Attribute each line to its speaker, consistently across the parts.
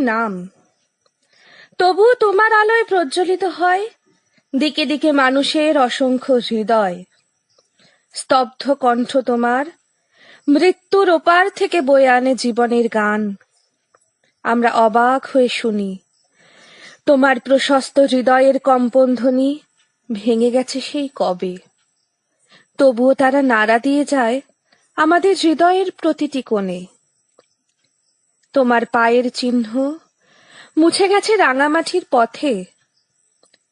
Speaker 1: নাম। তবুও তোমার আলোয় প্রজ্বলিত হয় দিকে দিকে মানুষের অসংখ্য হৃদয়। স্তব্ধ কণ্ঠ তোমার মৃত্যুর ওপার থেকে বয়ে আনে জীবনের গান। আমরা অবাক হয়ে শুনি তোমার প্রশস্ত হৃদয়ের কম্পন ধ্বনি ভেঙে গেছে সেই কবে। তবুও তারা নাড়া দিয়ে যায় আমাদের হৃদয়ের প্রতিটি কোণে। তোমার পায়ের চিহ্ন মুছে গেছে রাঙামাটির পথে,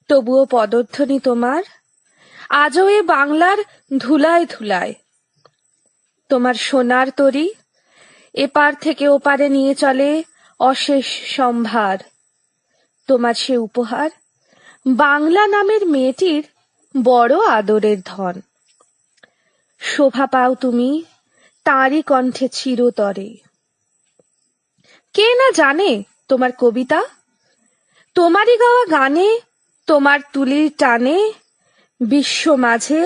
Speaker 1: তবুও পদধ্বনি তোমার আজও এ বাংলার ধুলায় ধুলায়। তোমার সোনার তরী এপার থেকে ওপারে নিয়ে চলে অশেষ সম্ভার। তোমার সে উপহার বাংলা নামের মেয়েটির বড় আদরের ধন। শোভা পাও তুমি তাঁরই কণ্ঠে চিরতরে। কে না জানে তোমার কবিতা, তোমারই গাওয়া গানে, তোমার তুলির টানে বিশ্ব মাঝে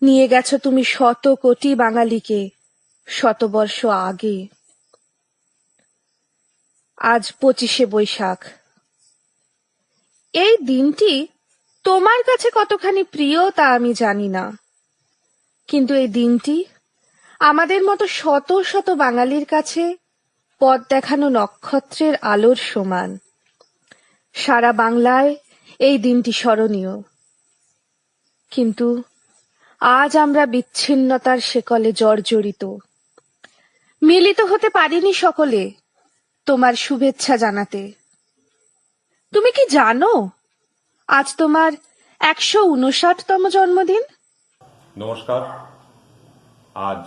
Speaker 1: নিয়ে গেছো তুমি শত কোটি বাঙালিকে শতবর্ষ আগে। আজ 25শে বৈশাখ। এই দিনটি তোমার কাছে কতখানি প্রিয় তা আমি জানি না, কিন্তু এই দিনটি আমাদের মতো শত শত বাঙালির কাছে পথ দেখানো নক্ষত্রের আলোর সমান। সারা বাংলায় এই দিনটি স্মরণীয়, কিন্তু আজ আমরা বিচ্ছিন্নতার শেকলে জর্জরিত। মিলিত হতে পারিনি সকলে তোমার শুভেচ্ছা জানাতে। তুমি কি জানো আজ তোমার 159তম জন্মদিন?
Speaker 2: নমস্কার। আজ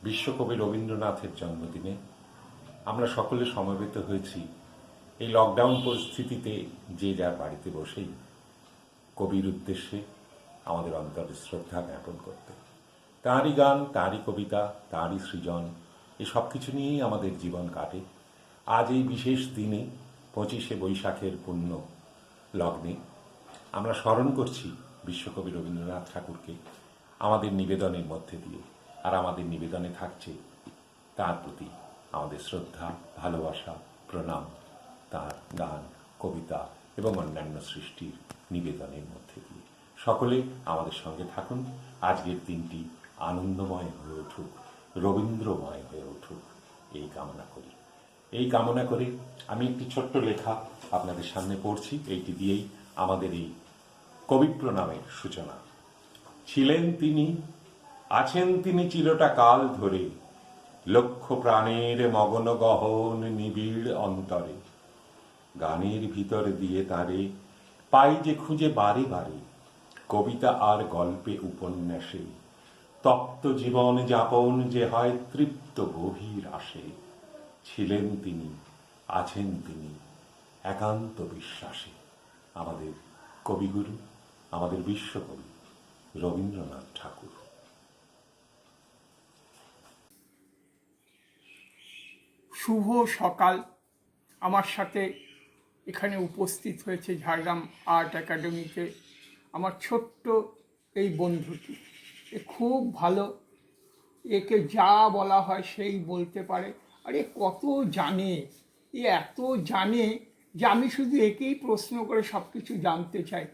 Speaker 2: বিশ্বকবি রবীন্দ্রনাথের জন্মদিনে আমরা সকলে সমবেত হয়েছি এই লকডাউন পরিস্থিতিতে যে যার বাড়িতে বসেই কবির উদ্দেশ্যে আমাদের অন্তরে শ্রদ্ধা জ্ঞাপন করতে। তাঁরই গান, তাঁরই কবিতা, তাঁরই সৃজন, এই সব কিছু নিয়েই আমাদের জীবন কাটে। আজ এই বিশেষ দিনে 25শে বৈশাখের পুণ্য লগ্নে আমরা স্মরণ করছি বিশ্বকবি রবীন্দ্রনাথ ঠাকুরকে আমাদের নিবেদনের মধ্যে দিয়ে। আর আমাদের নিবেদনে থাকছে তার প্রতি আমাদের শ্রদ্ধা, ভালোবাসা, প্রণাম, তার গান, কবিতা এবং অন্যান্য সৃষ্টির নিবেদনের মধ্যে দিয়ে। সকলে আমাদের সঙ্গে থাকুন। আজকের দিনটি আনন্দময় হয়ে উঠুক, রবীন্দ্রময় হয়ে উঠুক, এই কামনা করি। এই কামনা করে আমি একটি ছোট্ট লেখা আপনাদের সামনে পড়ছি। এইটি দিয়েই আমাদের এই কবি প্রণামের সূচনা। ছিলেন তিনি, আছেন তিনি চিরটা কাল ধরে, লক্ষ প্রাণের মগন গহন নিবিড় অন্তরে। গানের ভিতর দিয়ে তারে পাই যে খুঁজে বারে বারে, কবিতা আর গল্পে উপন্যাসে তপ্ত জীবন যাপন যে হয় তৃপ্ত গভীর আসে। ছিলেন তিনি, আছেন তিনি একান্ত বিশ্বাসে। আমাদের কবিগুরু, আমাদের বিশ্বকবি রবীন্দ্রনাথ ঠাকুর।
Speaker 3: শুভ সকাল। আমার সাথে এখানে উপস্থিত হয়েছে ঝাড়গ্রাম আর্ট একাডেমিতে আমার ছোট্ট এই বন্ধুটি। এ খুব ভালো, একে যা বলা হয় সেই বলতে পারে। আর এ কত জানে, এ এত জানে যে আমি শুধু একেই প্রশ্ন করে সব কিছু জানতে চাই।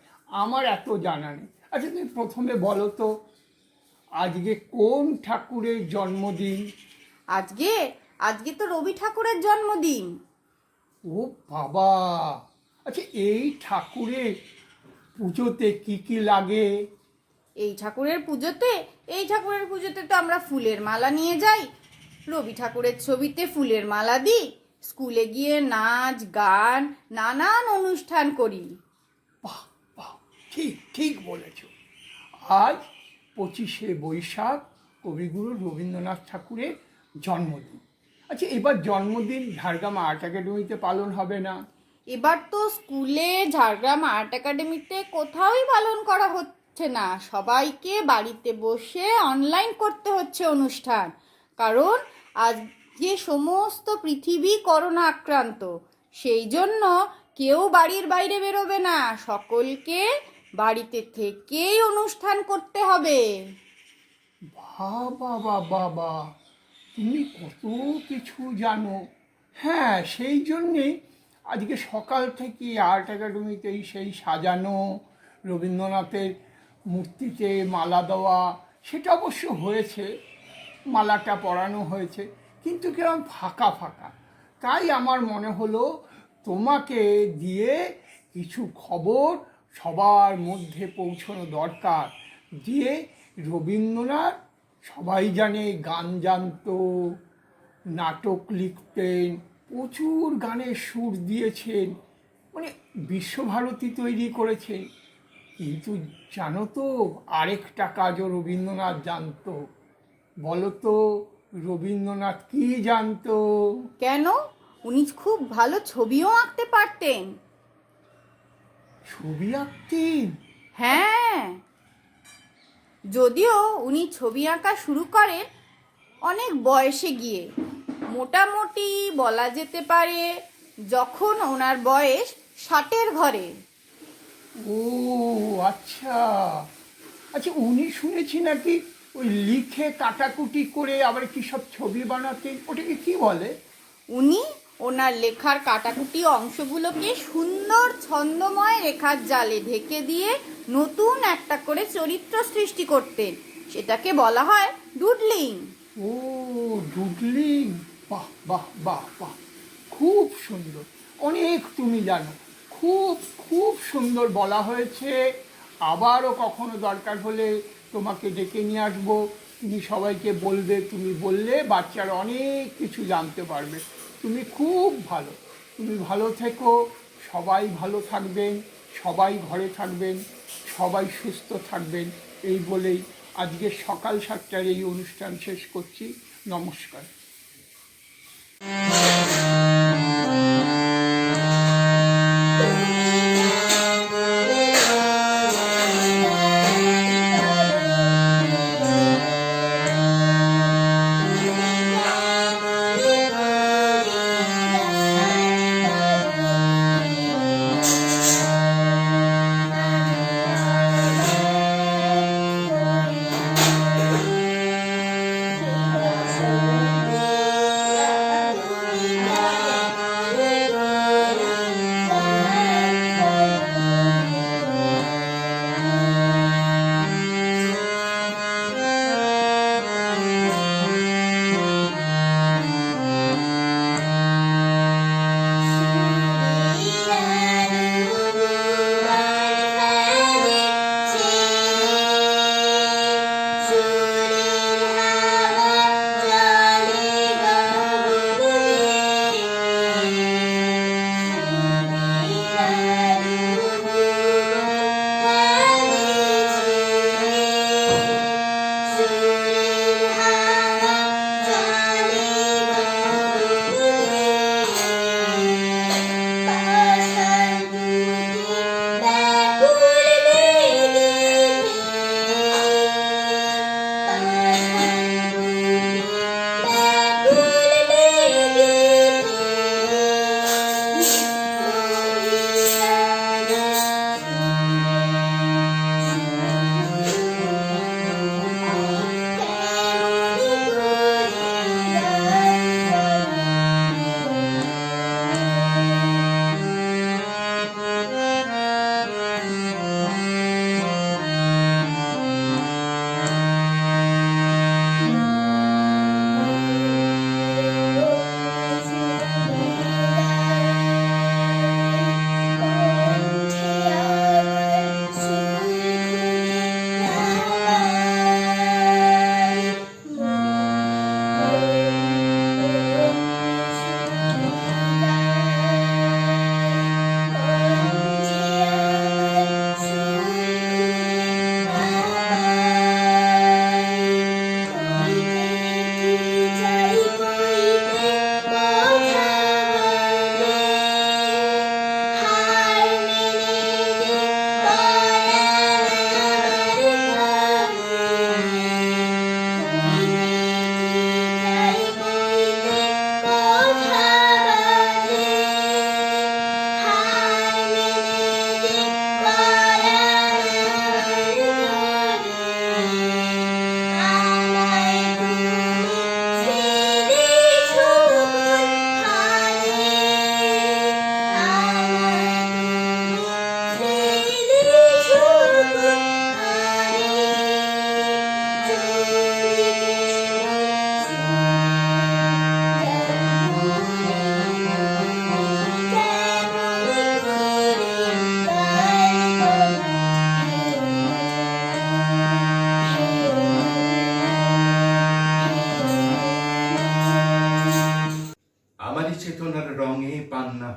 Speaker 3: আমার এত জানা নেই। আচ্ছা, তুমি প্রথমে বলো তো আজকে কোন ঠাকুরের জন্মদিন?
Speaker 4: আজকে আজকে তো রবি ঠাকুরের জন্মদিন।
Speaker 3: ও বাবা! আচ্ছা, এই ঠাকুরের পুজোতে কি কি লাগে?
Speaker 4: এই ঠাকুরের পুজোতে তো আমরা ফুলের মালা নিয়ে যাই, রবি ঠাকুরের ছবিতে ফুলের মালা দিই, স্কুলে গিয়ে নাচ গান নানান অনুষ্ঠান করি।
Speaker 3: বাহ বাহ, ঠিক ঠিক বলেছ। আজ 25শে বৈশাখ, কবিগুরু রবীন্দ্রনাথ ঠাকুরের জন্মদিন। আচ্ছা, এবার জন্মদিন ঝাড়গ্রাম আর্ট একাডেমিতে পালন হবে না?
Speaker 4: এবার তো স্কুলে, ঝাড়গ্রাম আর্ট একাডেমিতে কোথাওই পালন করা হচ্ছে না। সবাইকে বাড়িতে বসে অনলাইন করতে হচ্ছে অনুষ্ঠান, কারণ আজ যে সমস্ত পৃথিবী করোনা আক্রান্ত, সেই জন্য কেউ বাড়ির বাইরে বেরোবে না, সকলকে বাড়িতে থেকেই অনুষ্ঠান করতে হবে।
Speaker 3: বাবা বাবা বাবা, তুমি কত কিছু জানো। হ্যাঁ, সেই জন্যেই আজকে সকাল থেকে আর্ট একাডেমিতেই সেই সাজানো, রবীন্দ্রনাথের মূর্তিতে মালা দেওয়া, সেটা অবশ্য হয়েছে, মালাটা পরানো হয়েছে, কিন্তু কিরকম ফাঁকা ফাঁকা। তাই আমার মনে হলো তোমাকে দিয়ে কিছু খবর সবার মধ্যে পৌঁছানো দরকার। দিয়ে রবীন্দ্রনাথ সবাই জানে গান জানতো, নাটক লিখতেন, প্রচুর গানের সুর দিয়েছেন, মানে বিশ্বভারতী তৈরি করেছেন। কিন্তু জানো তো আরেকটা কাজও রবীন্দ্রনাথ জানতো। বলো তো রবীন্দ্রনাথ কি জানতো?
Speaker 4: কেন? উনি খুব ভালো ছবিও আঁকতে পারতেন।
Speaker 3: ছবি আঁকতেন?
Speaker 4: হ্যাঁ, যদিও উনি ছবি আঁকা শুরু করেন অনেক বয়সে গিয়ে, মোটামুটি বলা যেতে পারে যখন ওনার বয়স 60-এর ঘরে।
Speaker 3: ও আচ্ছা আচ্ছা, উনি শুনেছি নাকি ওই লিখে কাটাকুটি করে আবার কি সব ছবি বানাতেন, ওটাকে কি বলে?
Speaker 4: উনি ওনার লেখার কাটাকুটি অংশগুলোকে সুন্দর ছন্দময় রেখার জালে ঢেকে দিয়ে নতুন একটা করে চরিত্র সৃষ্টি করতেন। সেটাকে বলা হয় ডুডলিং।
Speaker 3: ও ডুডলিং, বাহ বাহ বাহ বাহ, খুব সুন্দর, অনেক তুমি জানো, খুব খুব সুন্দর বলা হয়েছে। আবারও কখনো দরকার হলে তোমাকে ডেকে নিয়ে আসবো, তুমি সবাইকে বলবে, তুমি বললে বাচ্চারা অনেক কিছু জানতে পারবে। তুমি খুব ভালো, তুমি ভালো থেকো, সবাই ভালো থাকবেন, সবাই ঘরে থাকবেন, সবাই সুস্থ থাকবেন, এই বলেই আজকে সকাল 7টার এই অনুষ্ঠান শেষ করছি। নমস্কার।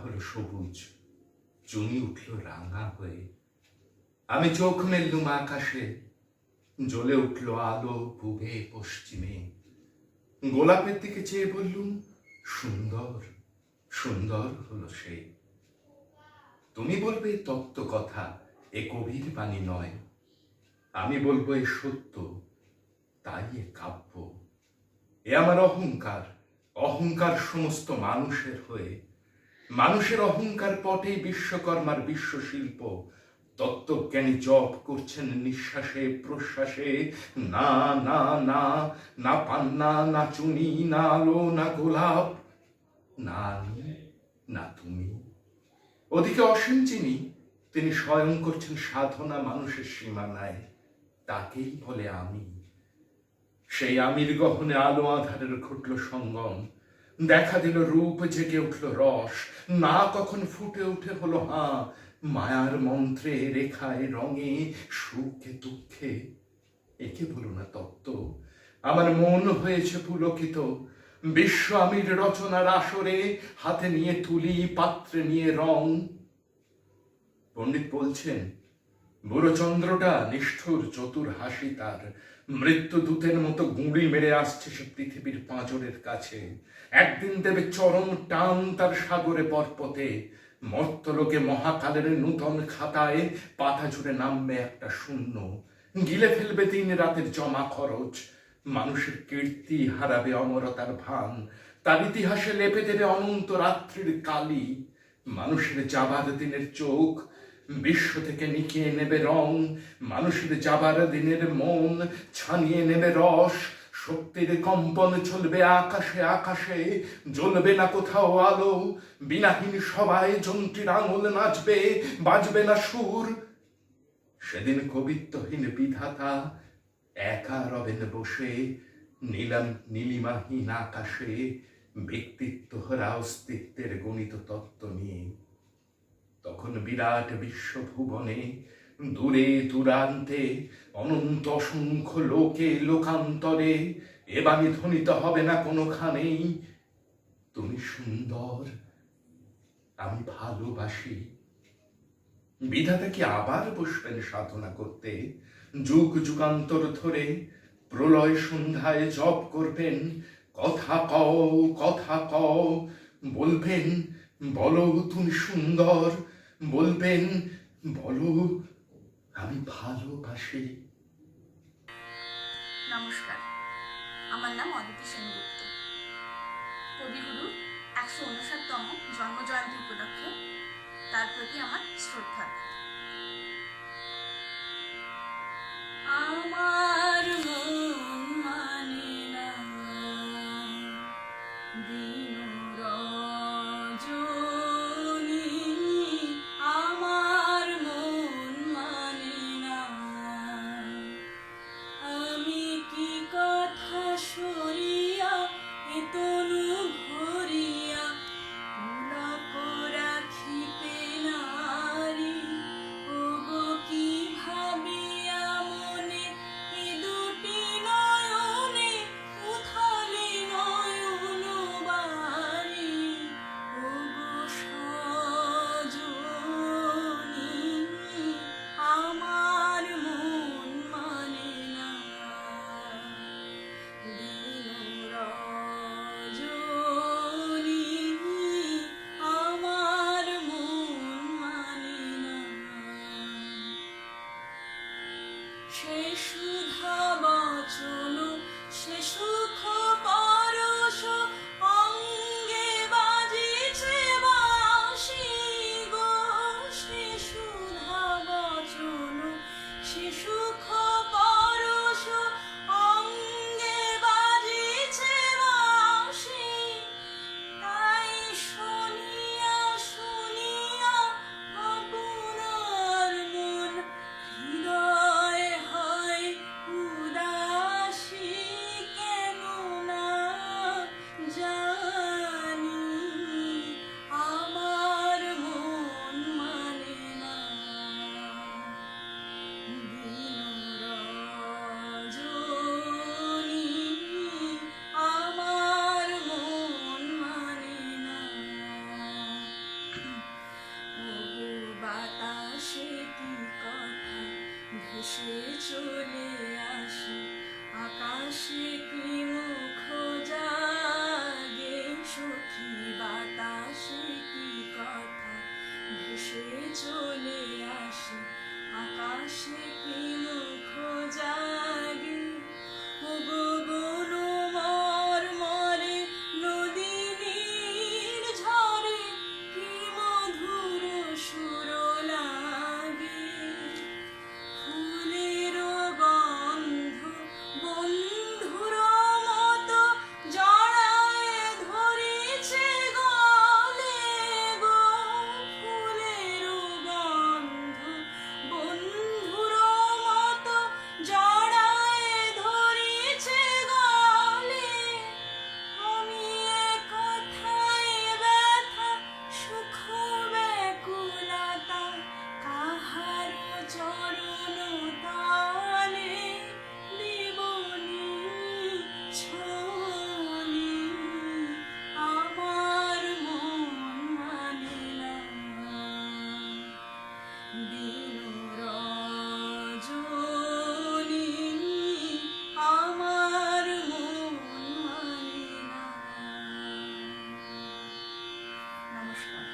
Speaker 5: হলো সবুজ, চুনি উঠল রাঙা হয়ে। আমি চোখ মেললুম আকাশে, জ্বলে উঠল আলো পূবে পশ্চিমে। গোলাপের দিকে চেয়ে বললুম, সুন্দর সুন্দর হলো সে। তুমি বলবে তত্ত্ব কথা, এ কবির বাণী নয়। আমি বলবো এ সত্য, তাই এ কাব্য। এ আমার অহংকার, অহংকার সমস্ত মানুষের হয়ে। মানুষের অহংকার পটে বিশ্বকর্মার বিশ্বশিল্প। তত্ত্বজ্ঞানী জপ করছেন নিঃশ্বাসে প্রশ্বাসে। না না না, না পান্না, না চুনি, না আলো, না গোলাপ, না আমি, না তুমি। ওদিকে অসীম যিনি, তিনি স্বয়ং করছেন সাধনা মানুষের সীমানায়। তাকেই বলে আমি। সেই আমির গহনে আলো আধারের ঘটল সঙ্গম। দেখা দিল রূপ, জেগে উঠল রস। না কখন ফুটে উঠে হলো হাঁ, মায়ার মন্ত্রে, রেখায়, রঙে, সুখে দুঃখে। একে বলো না তত্ত্ব। আমার মন হয়েছে পুলকিত। বিশ্ব আমির রচনার আসরে, হাতে নিয়ে তুলি, পাত্রে নিয়ে রং। পণ্ডিত বলছেন, বুড়ো চন্দ্রটা নিষ্ঠুর, চতুর হাসি তার। মৃত্যুদূতের মতো গুঁড়ি মেরে আসছে সে পৃথিবীর পাঁজরের কাছে। একদিন দেবে চরম টান তার সাগরে পর্বতে। মর্তলোকে মহাকালের নূতন খাতায় পাতা জুড়ে নামবে একটা শূন্য। গিলে ফেলবে দিন রাতের জমা খরচ। মানুষের কীর্তি হারাবে অমরতার ভান। তার ইতিহাসে লেপে দেবে অনন্ত রাত্রির কালি। মানুষের যাবার দিনের চোখ বিশ্ব থেকে নিকিয়ে নেবে রং। মানুষের যাবার দিনের মন ছানিয়ে নেবে রস। শক্তির কম্পন চলবে আকাশে আকাশে। জ্বলবে না কোথাও আলো। বিনাহীন সবাই যন্ত্রীর আঙুল নাচবে, বাজবে না সুর। সেদিন কবিত্বহীন বিধাতা একা রবেন বসে, নীলিমাহীন আকাশে, ব্যক্তিত্ব হারা অস্তিত্বের গণিত তত্ত্ব নিয়ে। তখন বিরাট বিশ্বভুবনে, দূরে দূরান্তে, অনন্ত অসংখ্য লোকে লোকান্তরে এ বাণী ধ্বনিত হবে না কোনোখানেই, তুমি সুন্দর, আমি ভালোবাসি। বিধাতা কি আবার বসবেন সাধনা করতে? যুগ যুগান্তর ধরে প্রলয় সন্ধ্যায় জপ করবেন, কথা কও, কথা কও। বলবেন, বলো তুমি সুন্দর। বলবেন, বলো আমি ভালোবাসি।
Speaker 6: নমস্কার, আমার নাম অদিতি সেনগুপ্ত। কবিগুরুর 159তম জন্মজয়ন্তী উপলক্ষে তার প্রতি আমার শ্রদ্ধা। আমার মন মানে না দিন রজনী, আমার মন মানে না। আমি কি কথা সরিয়া এ তনু ভরিয়া পুলক রাখিতে নারী। ওগো কি ভাবিয়া মনে এ দুটি নয়নে উথালে নয়ন বারি। ওগো সজনী, আমার মন মানে না দিন রজনী, আমার মন মানে না। সে সুধা বচন, সে সুখ পরশ, অঙ্গে বাজিছে বাঁশি গো। সে সুধা বচন, সে সুখ পরশ, অঙ্গে বাজিছে বাঁশি। তাই শুনিয়া শুনিয়া আপনার মন হৃদয় হয় উদাসী। কেন না জানি, আমার মন মানে না দিন ভেসে চলে আসে আকাশে কি মুখ জাগে সখী বাতাসে কি কথা ভেসে চলে আসে আকাশে কি মুখ জাগে ওগো বনো মর্মরে নদী নীর ঝরে কি মধুর সুর লাগে ফুলের গন্ধ বন্ধুর মতো জড়ায় ধরেছে গলে গো ফুলের গন্ধ বন্ধুর মতো জড়ায় ধরেছে গলে আমি এ কথায় ব্যথা সুখ ব্যাকুলতা কাহার চরণ তালে দেবনি ছনি আমার মন মানে না দিন রজনী আমার মন মানে না। নমস্কার।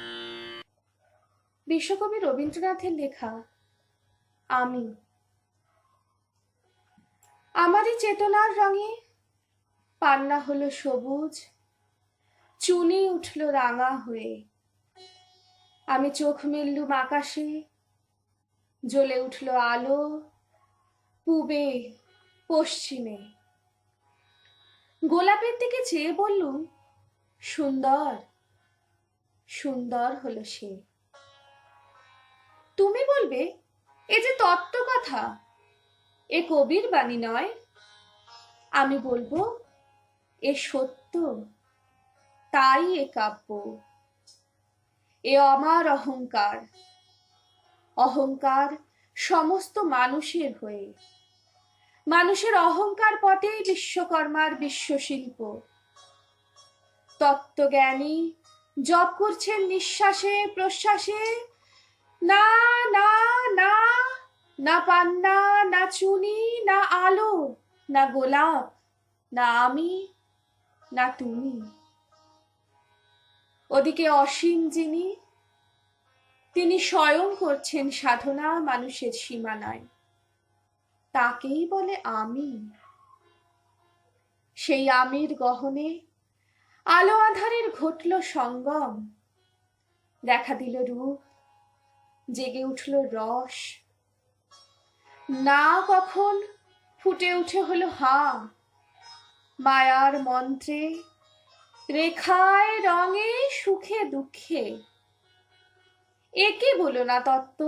Speaker 1: বিশ্বকবি রবীন্দ্রনাথের লেখা আমি। আমারই চেতনার রঙে পান্না হলো সবুজ, চুনি উঠল রাঙা হয়ে। আমি চোখ মেললুম আকাশে, জ্বলে উঠল আলো পূবে পশ্চিমে। গোলাপের দিকে চেয়ে বললুম, সুন্দর সুন্দর হলো সে। তুমি বলবে, এ যে তত্ত্ব কথা, এ কবির বাণী নয়। আমি বলবো, এ সত্য, তাই এ কাব্য। এ আমার অহংকার, অহংকার সমস্ত মানুষের হয়ে। মানুষের অহংকার পটেই বিশ্বকর্মার বিশ্বশিল্প। তত্ত্বজ্ঞানী জপ করছেন নিঃশ্বাসে প্রশ্বাসে, না না না, না পান্না, না চুনি, না আলো, না গোলাপ, না আমি, না তুমি। ওদিকে অসীম যিনি, তিনি স্বয়ং করছেন সাধনা মানুষের সীমানায়, তাকেই বলে আমি। সেই আমির গহনে আলো আঁধারের ঘটল সঙ্গম। দেখা দিল রূপ, জেগে উঠল রস। না কখন ফুটে উঠে হলো হা, মায়ার মন্ত্রে, রেখায় রঙে, সুখে দুঃখে। একে বলো না তত্ত্ব,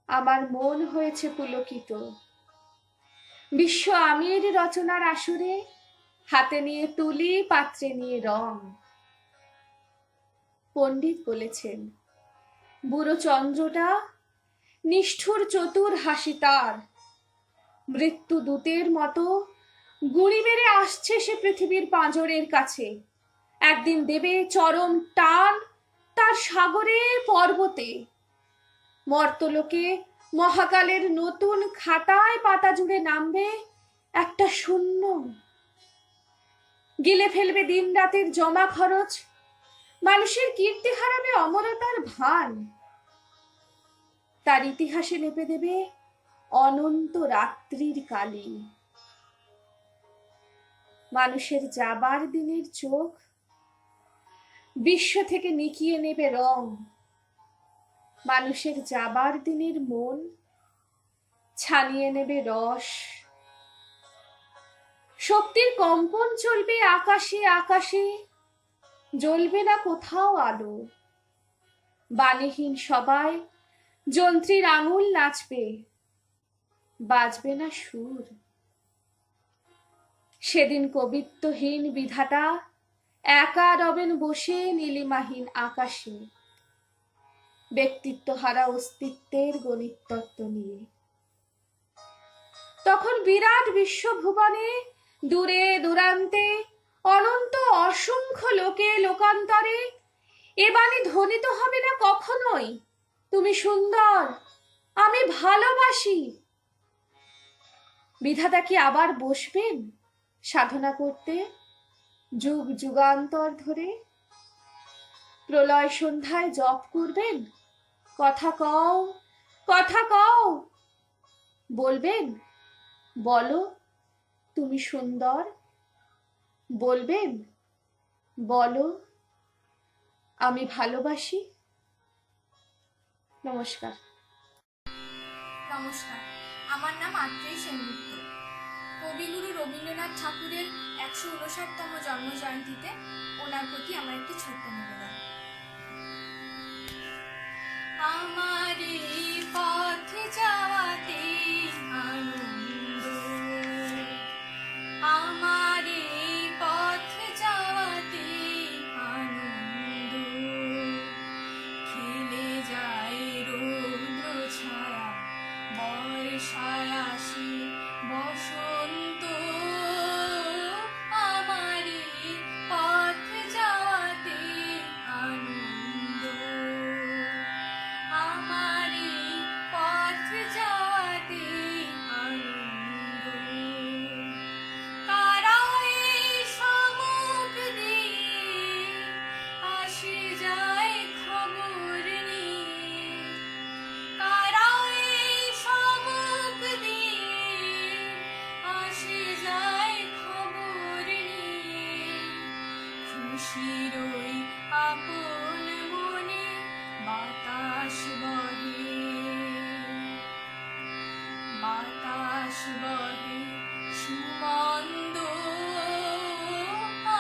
Speaker 1: আমার মন হয়েছে পুলকিত। বিশ্ব আমির রচনার আসরে হাতে নিয়ে তুলি, পাত্রে নিয়ে রং। পণ্ডিত বলেছেন, বুড়ো চন্দ্রটা নিষ্ঠুর চতুর হাসি তার। মৃত্যু দূতের মতো গুঁড়ি মেরে আসছে সে পৃথিবীর পাঁজরের কাছে। একদিন দেবে চরম টান তার সাগরে পর্বতে। মর্তলোকে মহাকালের নতুন খাতায় পাতা জুড়ে নামবে একটা শূন্য। গিলে ফেলবে দিন রাতের জমা খরচ, মানুষের কীর্তি হারাবে অমরতার ভান। তার ইতিহাসে লেপে দেবে অনন্ত রাত্রির কালি। মানুষের যাবার দিনের চোখ বিশ্ব থেকে নিকিয়ে নেবে রং। মানুষের যাবার দিনের মন ছানিয়ে নেবে রস। শক্তির কম্পন চলবে আকাশে আকাশে, জ্বলবে না কোথাও আলো। বাণীহীন সবাই যন্ত্রীর আঙুল নাচবে, বাজবে না সুর। সেদিন কবিত্বহীন বিধাতা একা রবেন বসে নীলিমাহীন আকাশে, ব্যক্তিত্ব হারা অস্তিত্বের গণিততত্ত্ব নিয়ে। তখন বিরাট বিশ্বভুবনে দূরে দূরান্তে অনন্ত অসংখ্য লোকে লোকান্তরে এ বাণী ধ্বনিত হবে না কখনোই, তুমি সুন্দর, আমি ভালোবাসি। বিধাতা কি আবার বসবেন সাধনা করতে যুগ যুগান্তর ধরে? প্রলয় সন্ধ্যায় জপ করবেন, কথা কও, কথা কও, বলবেন বলো তুমি সুন্দর, বলবেন বলো আমি ভালোবাসি। নমস্কার।
Speaker 7: নমস্কার, আমার নাম আত্রেয়ী সেনগুপ্ত। কবিগুরু রবীন্দ্রনাথ ঠাকুরের ১৫৯তম জন্মজয়ন্তীতে ওনার প্রতি আমার একটি ছোট্ট নিবেদন। আমার এই পথ যাওয়াতে আনন্দ, আমার এই পথ যাওয়াতে আনন্দ, খেলে যায় রৌদ্র ছায়া, বর্ষায় আসে বসন্ত, আমার এই পথ যাওয়াতে আনন্দ, আমার এই পথ যাওয়াতে আনন্দ। কারা এই সমুখ দিয়ে আসে যায় খবর নিয়ে, কারা এই সমুখ দিয়ে আসে যায় খবর নিয়ে, খুশির ওই আপন মনে বাতাস বহে, বাতাস বহে সুমন্দ,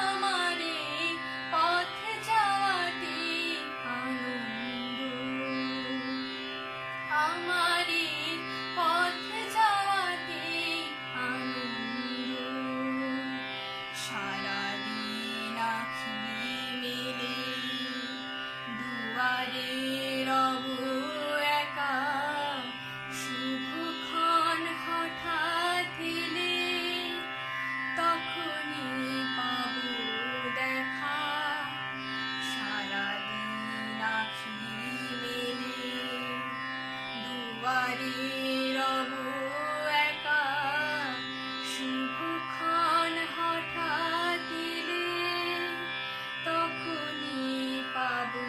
Speaker 7: আমার এই পথ যাওয়াতে আনন্দ, আমার এই পথ যাওয়াতে আনন্দ। সারাদিন আখি মেলে দুয়ারে রব একা, শুভক্ষণ হঠাৎ এলে তখনই পাবো দেখা। সারাদিন আখি মেলে দুয়ারে রব একা, শুভক্ষণ হঠাৎ এলে তখনই পাবো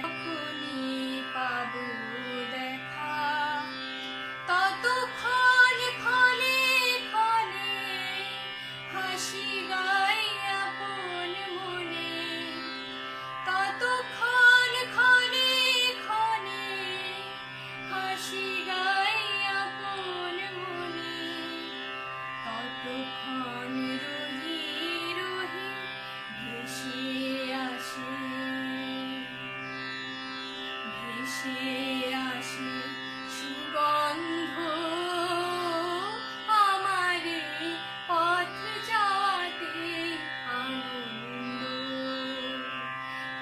Speaker 7: তখনই পাবো দেখা। ততক্ষণ ক্ষণে ক্ষণে হাসি গাই আপন মনে, ততক্ষণ ক্ষণে ক্ষণে হাসি গাই আপন মনে, ততক্ষণ রহি রহি ভেসে আসে, ভেসে আসে সুগন্ধ, আমার এই পথ যাওয়াতে আনন্দ,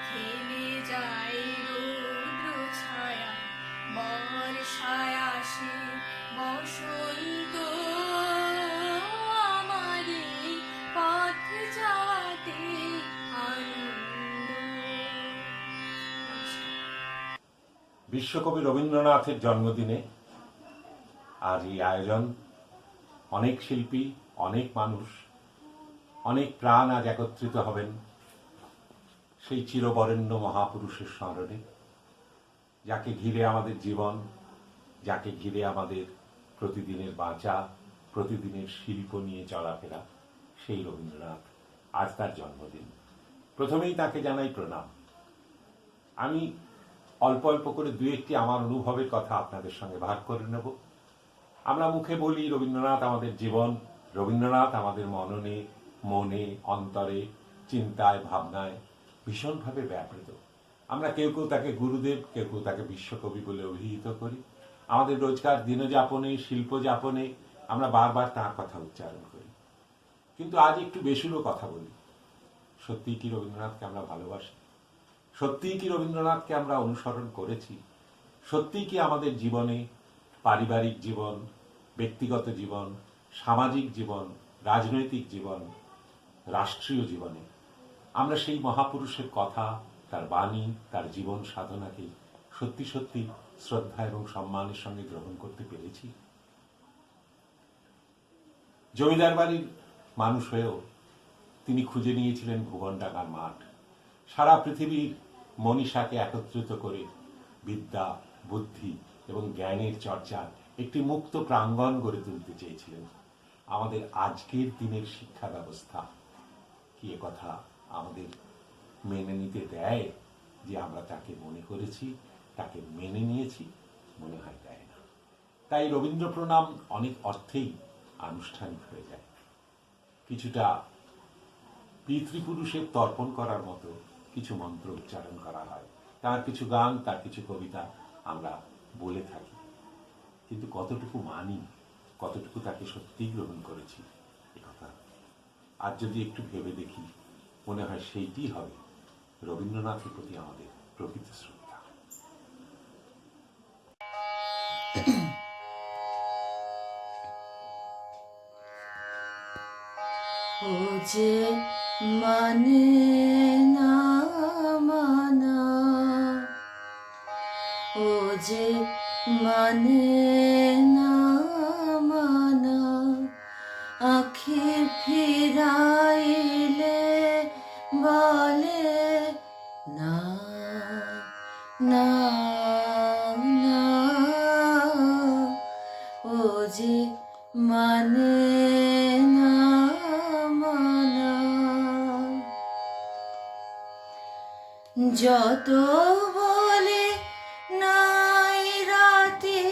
Speaker 7: খেলে যায় রৌদ্র ছায়া, বর্ষায় আসে বসন্ত, আমার এই পথ যাওয়াতে আনন্দ।
Speaker 2: বিশ্বকবি রবীন্দ্রনাথের জন্মদিনে আজ এই আয়োজন, অনেক শিল্পী, অনেক মানুষ, অনেক প্রাণ আজ একত্রিত হবেন সেই চিরবরেণ্য মহাপুরুষের স্মরণে, যাকে ঘিরে আমাদের জীবন, যাকে ঘিরে আমাদের প্রতিদিনের বাঁচা, প্রতিদিনের শিল্প নিয়ে চলাফেরা, সেই রবীন্দ্রনাথ। আজ তার জন্মদিন। প্রথমেই তাকে জানাই প্রণাম। আমি অল্প অল্প করে দু একটি আমার অনুভবের কথা আপনাদের সঙ্গে ভাগ করে নেব। আমরা মুখে বলি রবীন্দ্রনাথ আমাদের জীবন, রবীন্দ্রনাথ আমাদের মননে, মনে, অন্তরে, চিন্তায়, ভাবনায় ভীষণভাবে ব্যাপৃত। আমরা কেউ কেউ তাকে গুরুদেব, কেউ কেউ তাকে বিশ্বকবি বলে অভিহিত করি। আমাদের রোজকার দিনযাপনে, শিল্পযাপনে আমরা বারবার তাঁর কথা উচ্চারণ করি। কিন্তু আজ একটু বেসুরো কথা বলি। সত্যিই কি রবীন্দ্রনাথকে আমরা ভালোবাসি? সত্যিই কি রবীন্দ্রনাথকে আমরা অনুসরণ করেছি? সত্যিই কি আমাদের জীবনে, পারিবারিক জীবন, ব্যক্তিগত জীবন, সামাজিক জীবন, রাজনৈতিক জীবন, রাষ্ট্রীয় জীবনে আমরা সেই মহাপুরুষের কথা, তার বাণী, তার জীবন সাধনাকে সত্যি সত্যি শ্রদ্ধা এবং সম্মানের সঙ্গে গ্রহণ করতে পেরেছি? জমিদার বাড়ির মানুষ হয়েও তিনি খুঁজে নিয়েছিলেন ভুবনডাঙ্গার মাঠ। সারা পৃথিবীর মনীষাকে একত্রিত করে বিদ্যা, বুদ্ধি এবং জ্ঞানের চর্চার একটি মুক্ত প্রাঙ্গণ গড়ে তুলতে চেয়েছিলেন। আমাদের আজকের দিনের শিক্ষা ব্যবস্থা কি কথা আমাদের মেনে নিতে দেয় যে আমরা তাকে মনে করেছি, তাকে মেনে নিয়েছি? মনে হয় দেয় না। তাই রবীন্দ্র প্রণাম অনেক অর্থেই আনুষ্ঠানিক হয়ে যায়। কিছুটা পিতৃপুরুষের তর্পণ করার মতো কিছু মন্ত্র উচ্চারণ করা হয়, তার কিছু গান, তার কিছু কবিতা আমরা বলে থাকি, কিন্তু কতটুকু মানি, কতটুকু তাকে সত্যি গ্রহণ করেছি কথা আর যদি একটু ভেবে দেখি, মনে হয় সেইটি হবে রবীন্দ্রনাথের প্রতি আমাদের প্রকৃত শ্রদ্ধা।
Speaker 6: ও যে মানে না মানা, ও যে মানে না মানা, আখি ফিরাইলে বলে না না না, ও যে মানে না মানা। যত বলে নাই রাতে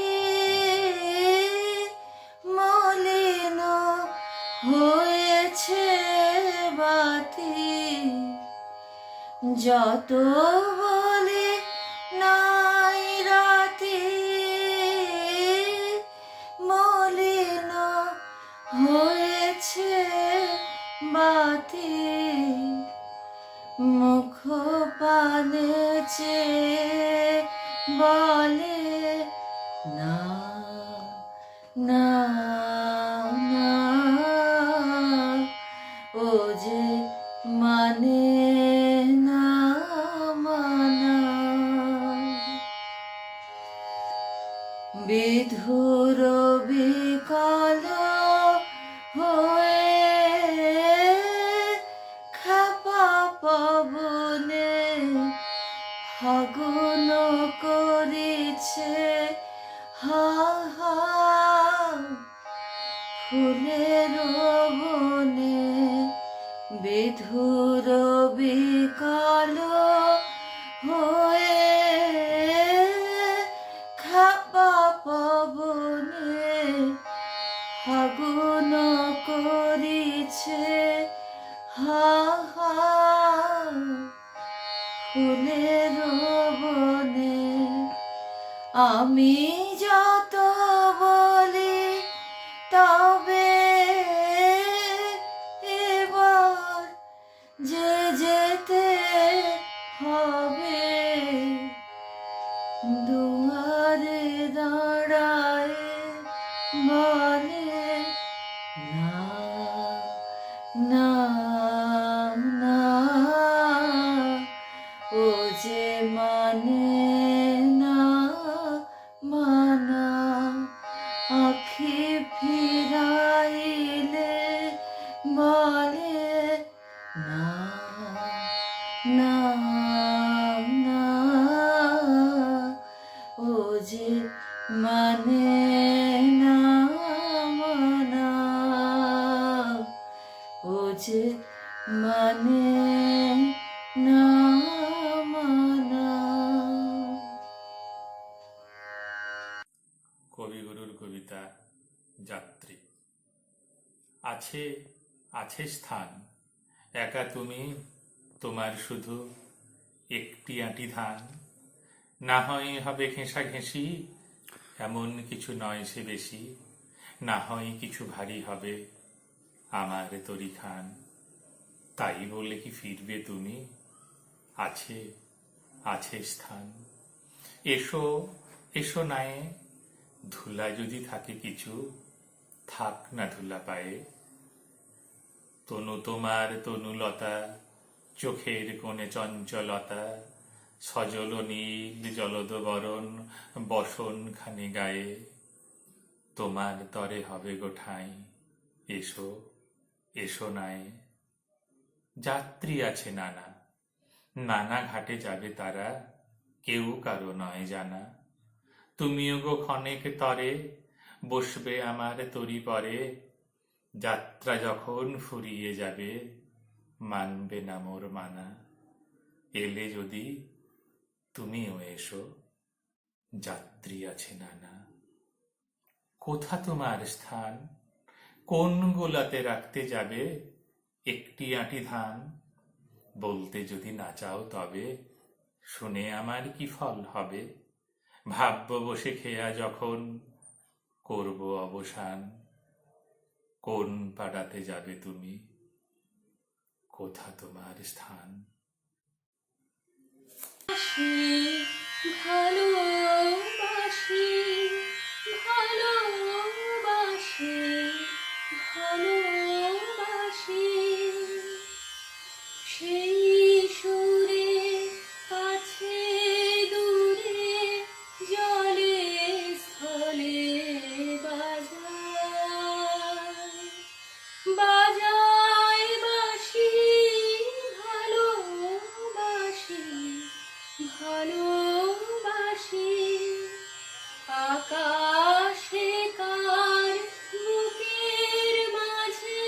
Speaker 6: মলিন হয়েছে বাতি, যত বলে নাই রাতে মলিন হয়েছে বাতি, মুখ পানে চেয়ে বলে না না না, ও যে মানে না মানা। বিধুর বিকাল হয়ে খাপা পবনে ফাগুন করেছে হা হা, ফুলের বনে বিধুর বিকাল হয়ে খাপা পবনে ফাগুন করেছে হা হা, ফুলের বনে। আমি যত বলি তবে এবার যে যেতে হবে, দুয়ারে দাঁড়ায় বলে না না না, ও যে মানে না মানা, আখি ফিরাইলে বলে না না না, ও যে মানে না মানা, ও যে মানে না মানা।
Speaker 8: কবিগুরুর কবিতা যাত্রী। আছে আছে স্থান, একা তুমি, তোমার শুধু একটি আঁটি ধান, না হয় হবে ঘেঁষা ঘেঁষি, এমন কিছু নয় সে বেশি, না হয় কিছু ভারী হবে আমার তরি খান, তাই বলে কি ফিরবে তুমি? আছে আছে স্থান, এসো এসো নায়ে, ধুলা যদি থাকে কিছু, থাক না ধুলা পায়ে, তনু তোমার তনুলতা, চোখের কোণে চঞ্চলতা, সজল নীল জলদ বরণ বসন খানি গায়ে, তোমার তরে হবে গোঠাই, এসো এসো নাই। যাত্রী আছে নানা, নানা ঘাটে যাবে তারা, কেউ কারো নয় জানা। তুমিও গো ক্ষণেক তরে বসবে আমার তরি পরে, যাত্রা যখন ফুরিয়ে যাবে মানবে না মোর মানা। এলে যদি তুমিও এসো, যাত্রী আছে নানা। কোথা তোমার স্থান, কোন গোলাতে রাখতে যাবে একটি আঁটি ধান? বলতে যদি না চাও তবে শুনে আমার কি ফল হবে? ভাবব বসে খেয়া যখন করব অবসান। কোন পাড়াতে যাবে তুমি, কোথা তোমার স্থান?
Speaker 6: ভালোবাসি ভালোবাসি ভালোবাসি সেই সুরে কাছে দূরে জলে স্থলে বাজায় বাঁশি ভালোবাসি ভালোবাসি আকাশে কার বুকের মাঝে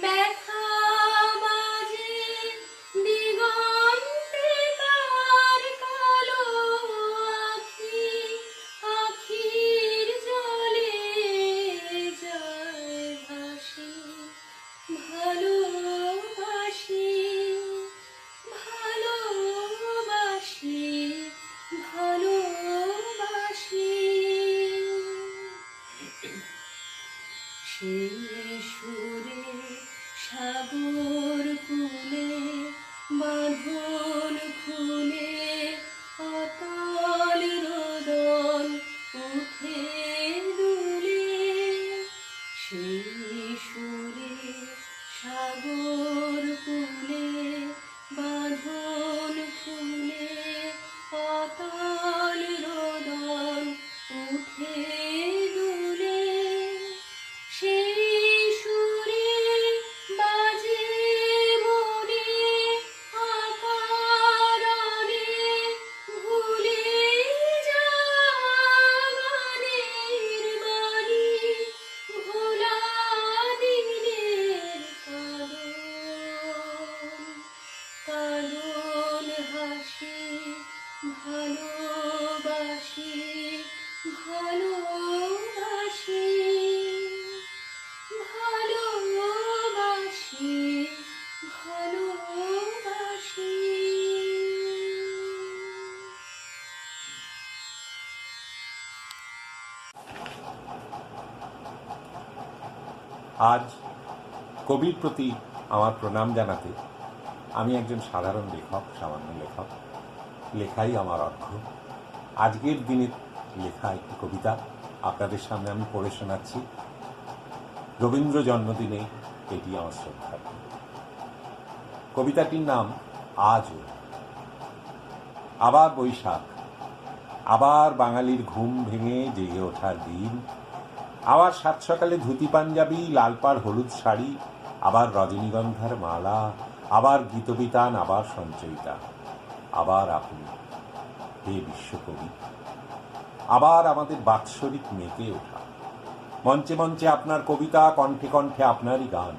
Speaker 6: ব্যথা বাজে দিগন্তে কার কালো আখি আখির জলে যায় ভাসি ভালোবাসি ভালোবাসি ভালোবাসি সেই সুরে সাগর কুলে বাঁধন খুলে অতল রোদন উঠে দুলে সেই সুরে সাগর কুলে বাঁধন খুলে অতল রোদন উঠে দুলে সেই সুরে বাজে মনে আকারণে ভুলে যাওয়ানের বাণী ভোলা দিনের কাঁদন হাসি ভালোবাসি ভালোবাসি ভালোবাসি ভালোবাসি।
Speaker 2: আজ কবির প্রতি আমার প্রণাম জানাতে আমি একজন সাধারণ লেখক, সামান্য লেখক। লেখাই আমার অর্ঘ্য। আজকের দিনের লেখা একটি কবিতা আপনাদের সামনে আমি পড়ে শোনাচ্ছি। রবীন্দ্র জন্মদিনে এটি আমার শ্রদ্ধা। কবিতাটির নাম আজও। আবার বৈশাখ, আবার বাঙালির ঘুম ভেঙে জেগে ওঠার দিন, আবার সাত সকালে ধুতি পাঞ্জাবি, লাল পাড় হলুদ শাড়ি, আবার রজনীগন্ধার মালা, আবার গীতবিতান, আবার সঞ্চয়িতা, আবার আপনি হে বিশ্বকবি। আবার আমাদের বাৎসরিক মেতে ওঠা, মঞ্চে মঞ্চে আপনার কবিতা, কণ্ঠে কণ্ঠে আপনারই গান,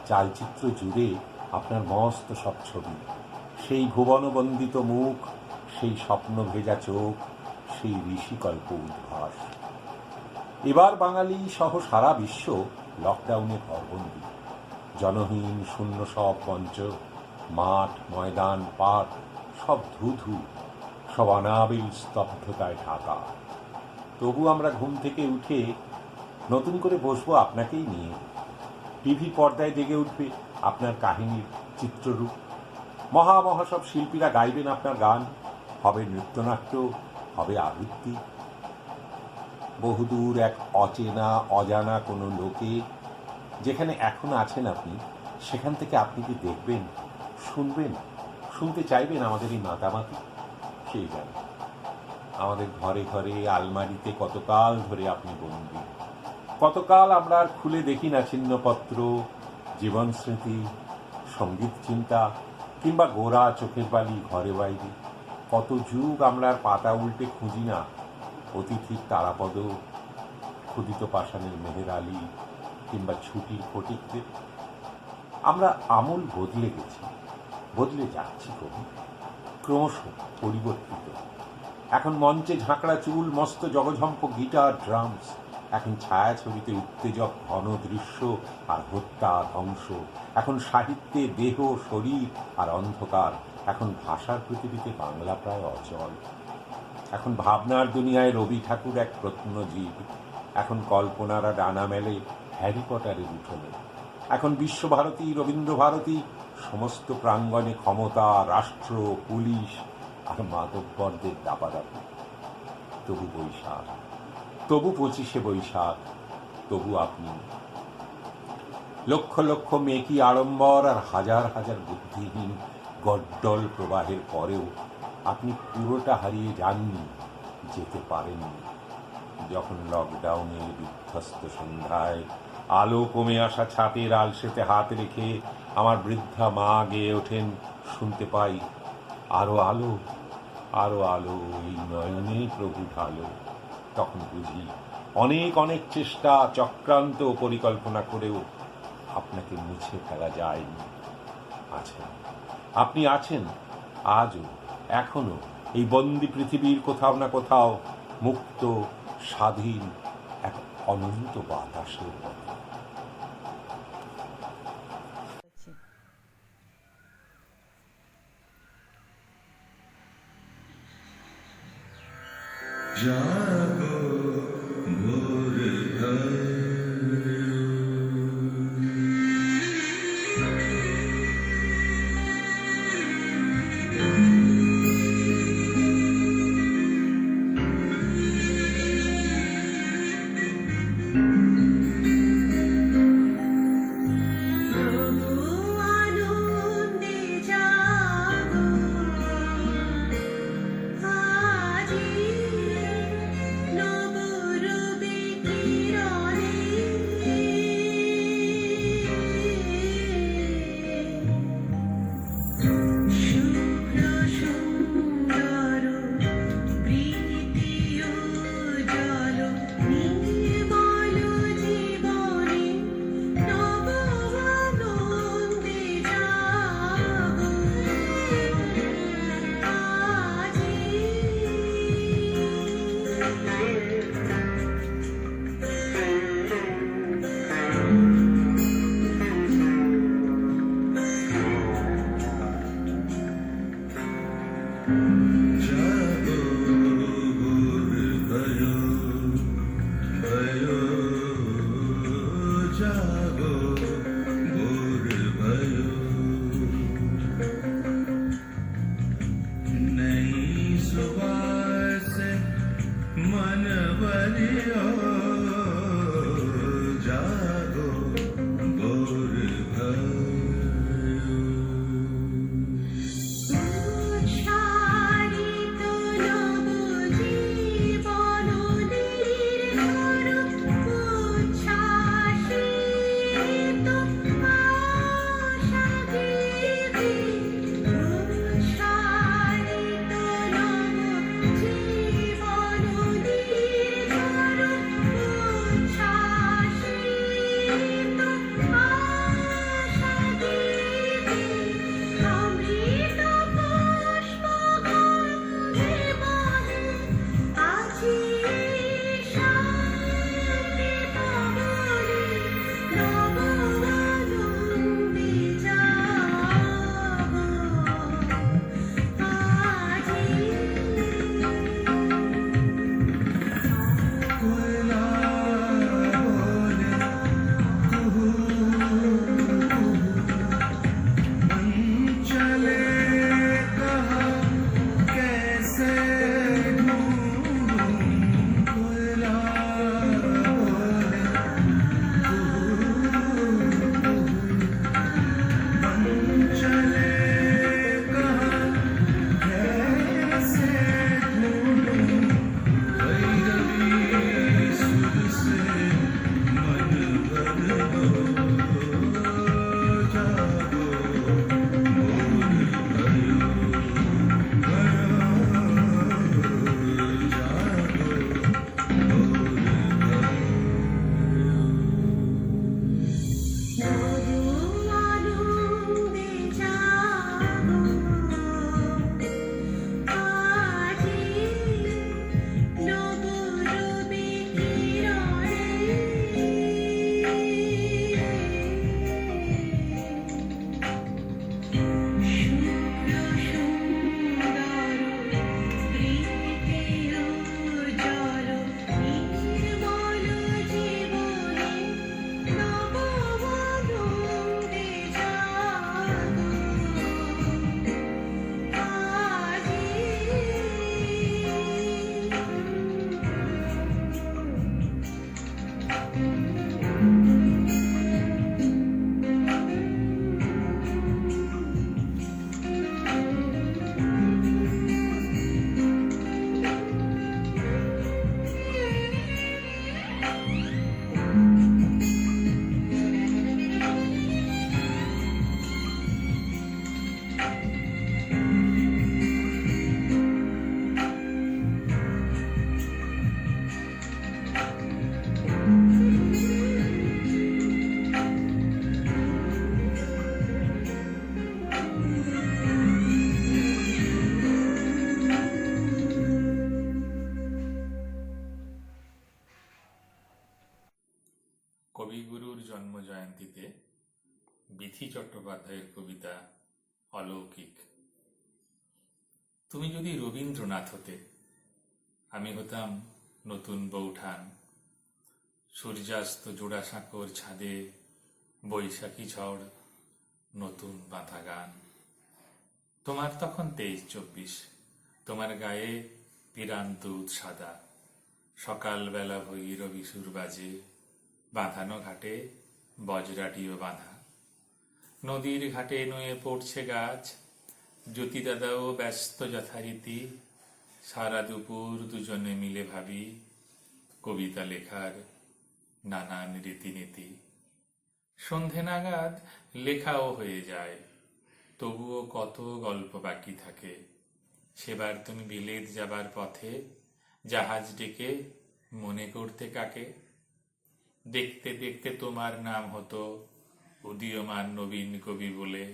Speaker 2: চালচিত্র জুড়ে আপনার মস্ত সব ছবি, সেই ভুবনবন্দিত মুখ, সেই স্বপ্ন ভেজা চোখ, সেই ঋষিকল্প উদ্ভাস। এবার বাঙালি সহ সারা বিশ্ব লকডাউনে ঘরবন্দি। জনহীন শূন্য সব মঞ্চ, মাঠ, ময়দান, পার্ক সব ধু ধু, সব অনাবিল স্তব্ধতায় ঢাকা। তবু আমরা ঘুম থেকে উঠে নতুন করে বসবো আপনাকেই নিয়ে। টিভি পর্দায় জেগে উঠবে আপনার কাহিনীর চিত্ররূপ। মহা মহা সব শিল্পীরা গাইবেন আপনার গান, হবে নৃত্যনাট্য, হবে আবৃত্তি। বহুদূর এক অচেনা অজানা কোনো লোকে যেখানে এখন আছেন আপনি, সেখান থেকে আপনি কি দেখবেন, শুনবেন, শুনতে চাইবেন আমাদের এই মাতামাতি? কে জানে। আমাদের ঘরে ঘরে আলমারিতে কতকাল ধরে আপনি বন্দী, কতকাল আমরা আর খুলে দেখি না ছিন্নপত্র, জীবন স্মৃতি, সঙ্গীত চিন্তা কিংবা গোরা চোখের বালি ঘরে বাইরে। কত যুগ আমরা আর পাতা উল্টে খুঁজি না অতিথির তারাপদ, ক্ষুদিত পাষাণের মেহের আলী কিংবা ছুটির ফটিকদের। আমরা আমূল বদলে গেছি, বদলে যাচ্ছি কবি, ক্রমশ পরিবর্তিত। এখন মঞ্চে ঝাঁকড়া চুল, মস্ত জগঝম্প গিটার, ড্রামস। এখন ছায়াছবিতে উত্তেজক ঘন দৃশ্য আর হত্যা ধ্বংস। এখন সাহিত্যে দেহ শরীর আর অন্ধকার। এখন ভাষার পৃথিবীতে বাংলা প্রায় অচল। এখন ভাবনার দুনিয়ায় রবি ঠাকুর এক প্রত্নজীব। এখন কল্পনারা ডানা মেলে হ্যারি পটারের উঠোনে। এখন বিশ্বভারতী, রবীন্দ্রভারতী, সমস্ত প্রাঙ্গণে ক্ষমতা, রাষ্ট্র, পুলিশ আর মাদকবরদের দাপাদাপি। তবু বৈশাখ, তবু 25শে বৈশাখ, তবু আপনি। লক্ষ লক্ষ মেকি আড়ম্বর আর হাজার হাজার বুদ্ধিহীন গড্ডল প্রবাহের পরেও আপনি পুরোটা হারিয়ে যাননি, যেতে পারেননি। যখন লকডাউনের বিধ্বস্ত সন্ধ্যায় আলো কমে আসা ছাতের আলসেতে হাত রেখে আমার বৃদ্ধা মা গেয়ে ওঠেন, শুনতে পাই আরো আলো, আরো আলো, এই নয়নে প্রভু ঢালো। তখন বুঝি অনেক অনেক চেষ্টা, চক্রান্ত ও পরিকল্পনা করেও আপনাকে মুছে ফেলা যায়নি। আছেন, আপনি আছেন আজও, এখনো এই বন্দি পৃথিবীর কোথাও না কোথাও, মুক্ত, স্বাধীন, এক অনন্ত বাতাসের মতো।
Speaker 6: আনন্দে জাগো আজি
Speaker 8: কবিগুরুর জন্মজয়ন্তীতে বিথি চট্টোপাধ্যায়ের কবিতা অলৌকিক। তুমি যদি রবীন্দ্রনাথ হতে, আমি হতাম নতুন বৌঠান। সূর্যাস্ত জোড়াসাঁকোর ছাদে বৈশাখী ঝড়, নতুন বাঁধা গান। তোমার তখন 23-24, তোমার গায়ে পিরান দুধ সাদা। সকালবেলা ভৈরবী সুর বাজে, বাঁধানো ঘাটে বজরাটিও বাঁধা। নদীর ঘাটে নুয়ে পড়ছে গাছ, জ্যোতি দাদাও ব্যস্ত যথারীতি। সারা দুপুর দুজনে মিলে ভাবি কবিতা লেখার নানান রীতিনীতি। সন্ধে নাগাদ লেখাও হয়ে যায়, তবুও কত গল্প বাকি থাকে। সেবার তুমি বিলেত যাবার পথে জাহাজ ডেকে মনে করতে কাকে? দেখতে দেখতে তোমার নাম হতো উদীয়মান নবীন কবি বলে।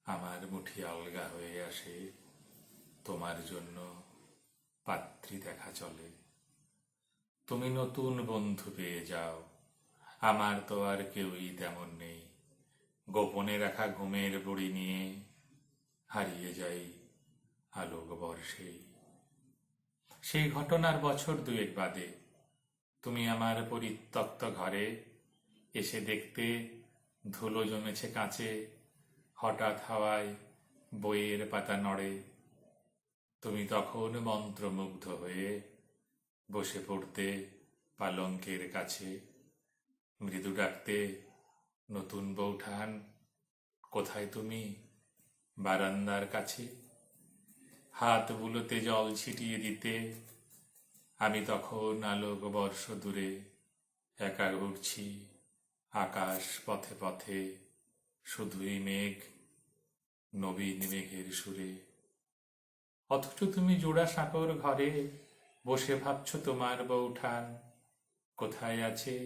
Speaker 8: আমার মুঠি আলগা হয়ে আসে, তোমার জন্য পাত্রী দেখা চলে। তুমি নতুন বন্ধু পেয়ে যাও, আমার তো আর কেউই তেমন নেই। গোপনে রাখা ঘুমের বড়ি নিয়ে হারিয়ে যাই আলোক বর্ষেই। সেই ঘটনার বছর 2 বাদে তুমি আমার পরিত্যক্ত ঘরে এসে দেখতে ধুলো জমেছে কাঁচে, হঠাৎ হাওয়ায় বইয়ের পাতা নড়ে। তুমি তখন মন্ত্রমুগ্ধ হয়ে বসে পড়তে পালঙ্কের কাছে, মৃদু ডাকতে, নতুন বৌঠান কোথায় তুমি? বারান্দার কাছে। হাত বুলোতে জল ছিটিয়ে দিতে, আমি তখন আলোক বর্ষ দূরে একা ঘুরছি আকাশ পথে পথে, শুধুই মেঘ, নবীন মেঘের সুরে। অথচ তুমি জোড়াসাঁকোর ঘরে বসে ভাবছ তোমার বৌঠান কোথায় আছে?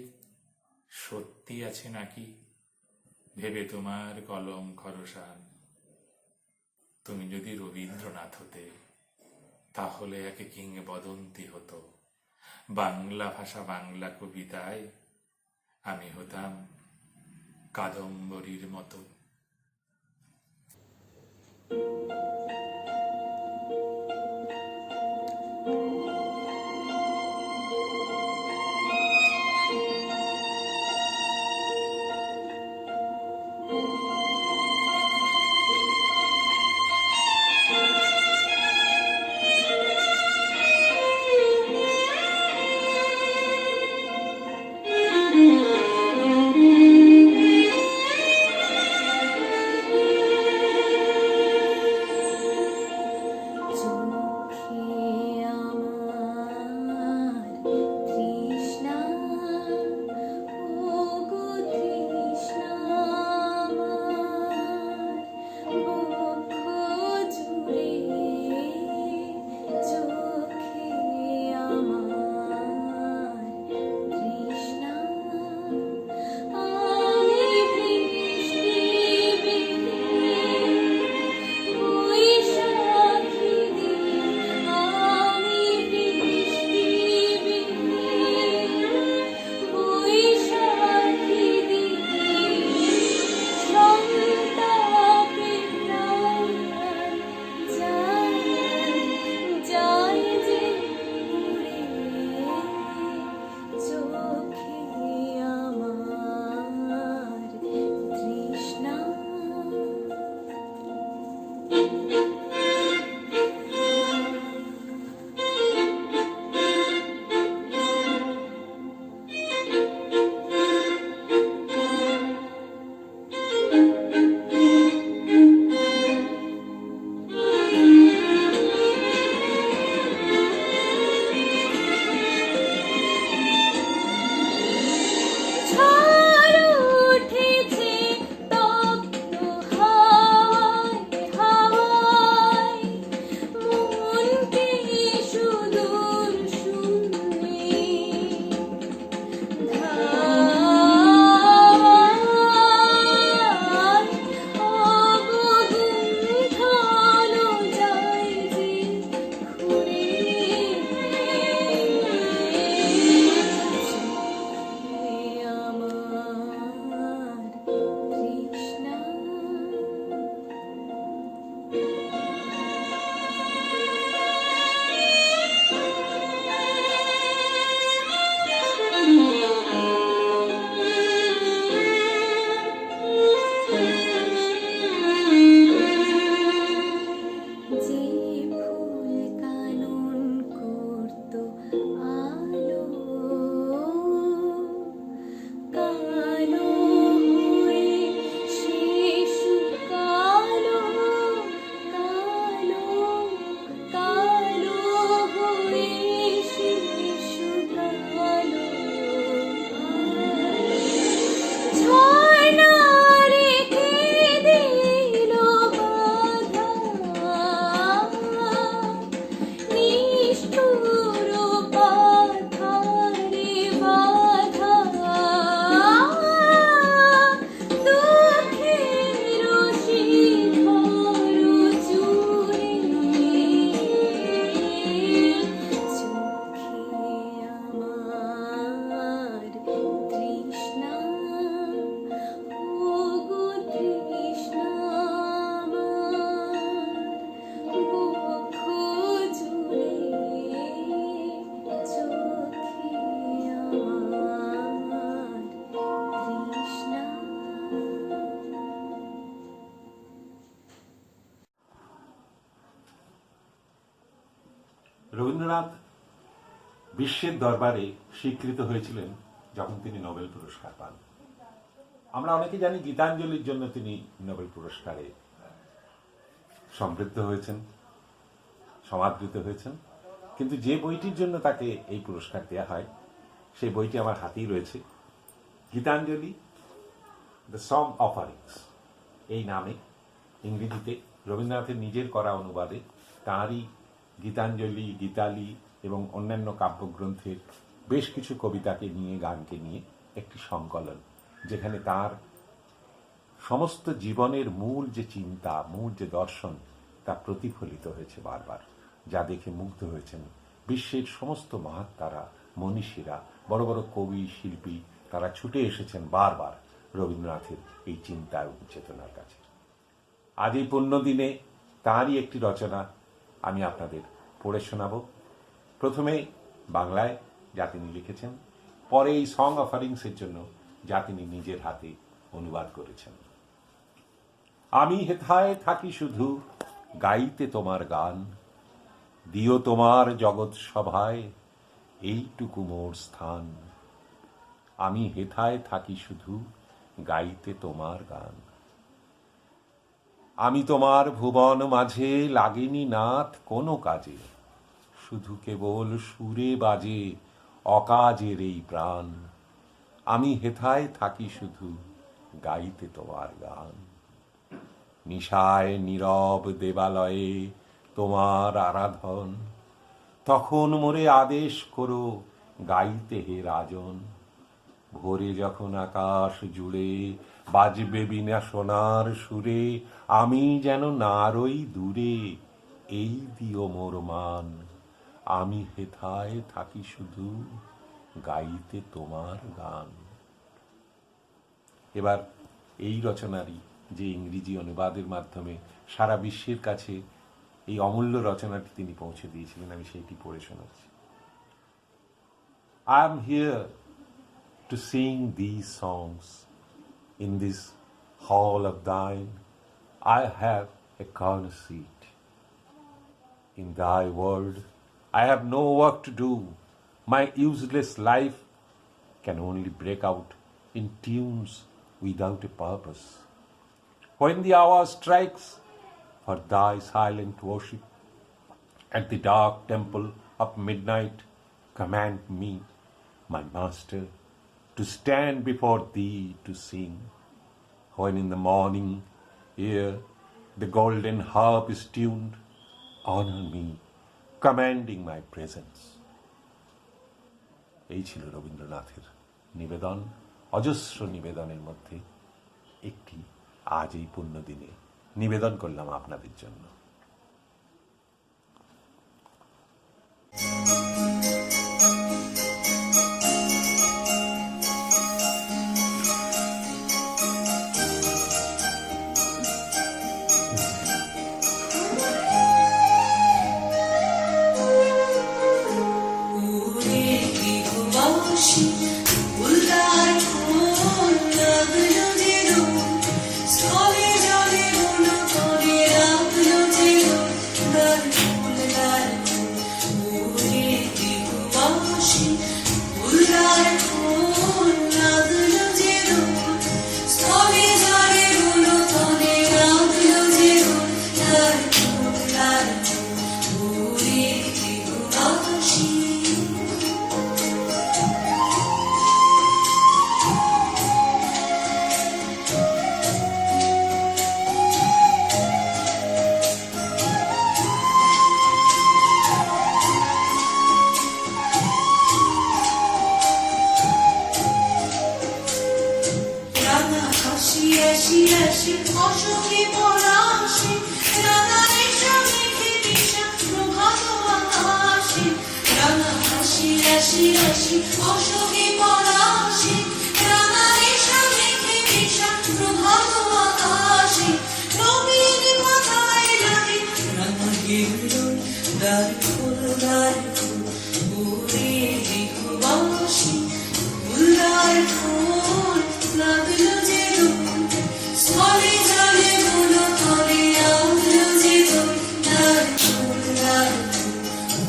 Speaker 8: সত্যি আছে নাকি ভেবে তোমার কলম খরসান। তুমি যদি রবীন্দ্রনাথ হতে, তাহলে এক কিংবদন্তি হতো। বাংলা ভাষা বাংলা কবিতায় আমি হতাম কাদম্বরীর মতো।
Speaker 2: রবীন্দ্রনাথ বিশ্বের দরবারে স্বীকৃত হয়েছিলেন যখন তিনি নোবেল পুরস্কার পান। আমরা অনেকে জানি গীতাঞ্জলির জন্য তিনি নোবেল পুরস্কারে সমৃদ্ধ হয়েছেন, সমাদৃত হয়েছেন, কিন্তু যে বইটির জন্য তাকে এই পুরস্কার দেওয়া হয় সেই বইটি আমার হাতেই রয়েছে, গীতাঞ্জলি দ্য সং অফারিংস এই নামে ইংরেজিতে রবীন্দ্রনাথের নিজের করা অনুবাদে তাঁরই গীতাঞ্জলি, গীতালি এবং অন্যান্য কাব্যগ্রন্থের বেশ কিছু কবিতাকে নিয়ে, গানকে নিয়ে একটি সংকলন, যেখানে তার সমস্ত জীবনের মূল যে চিন্তা, মূল যে দর্শন, তা প্রতিফলিত হয়েছে বারবার, যা দেখে মুগ্ধ হয়েছেন বিশ্বের সমস্ত মহাত্মারা, মনীষীরা, বড় বড় কবি, শিল্পী, তারা ছুটে এসেছেন বারবার রবীন্দ্রনাথের এই চিন্তা এবং চেতনার কাছে। আজ এই পুণ্যদিনে তাঁরই একটি রচনা আমি আপনাদের পড়ে শোনাব। প্রথমে বাংলায়, যা তিনি লিখেছেন, পরে এই সং অফারিংসের জন্য যা তিনি নিজের হাতে অনুবাদ করেছেন। আমি হেথায় থাকি শুধু গাইতে তোমার গান, দিও তোমার জগৎ সভায় এইটুকু মোর স্থান। আমি হেথায় থাকি শুধু গাইতে তোমার গান। আমি তোমার ভুবন মাঝে লাগিনি নাথ কোনো কাজে, শুধু কেবল সুরে বাজে অকাজের এই প্রাণ। আমি হেথায় থাকি শুধু গাইতে তোমার গান। নিশায় নীরব দেবালয়ে তোমার আরাধন, তখন মোরে আদেশ করো গাইতে হে রাজন। ভোরে যখন আকাশ জুড়ে বাজবে বিনা সোনার সুরে, আমি যেন না রই দূরে, এই দিও মোর মান। আমি হেথায় থাকি শুধু গাইতে তোমার গান। এবার এই রচনারই যে ইংরেজি অনুবাদের মাধ্যমে সারা বিশ্বের কাছে এই অমূল্য রচনাটি তিনি পৌঁছে দিয়েছিলেন, আমি সেইটি পড়ে শোনাচ্ছি। I am here to sing these songs. In this hall of thine, I have a corner seat. In thy world, I have no work to do. My useless life can only break out in tunes without a purpose. When the hour strikes for thy silent worship at the dark temple of midnight, command me, my master, to stand before thee to sing. When in the morning ere the golden harp is tuned, honor me, commanding my presence. এই ছিল রবীন্দ্রনাথের নিবেদন, অজস্র নিবেদনের মধ্যে একটি আজ এই পুণ্যদিনে নিবেদন করলাম আপনাদের জন্য।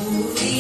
Speaker 6: Ooh,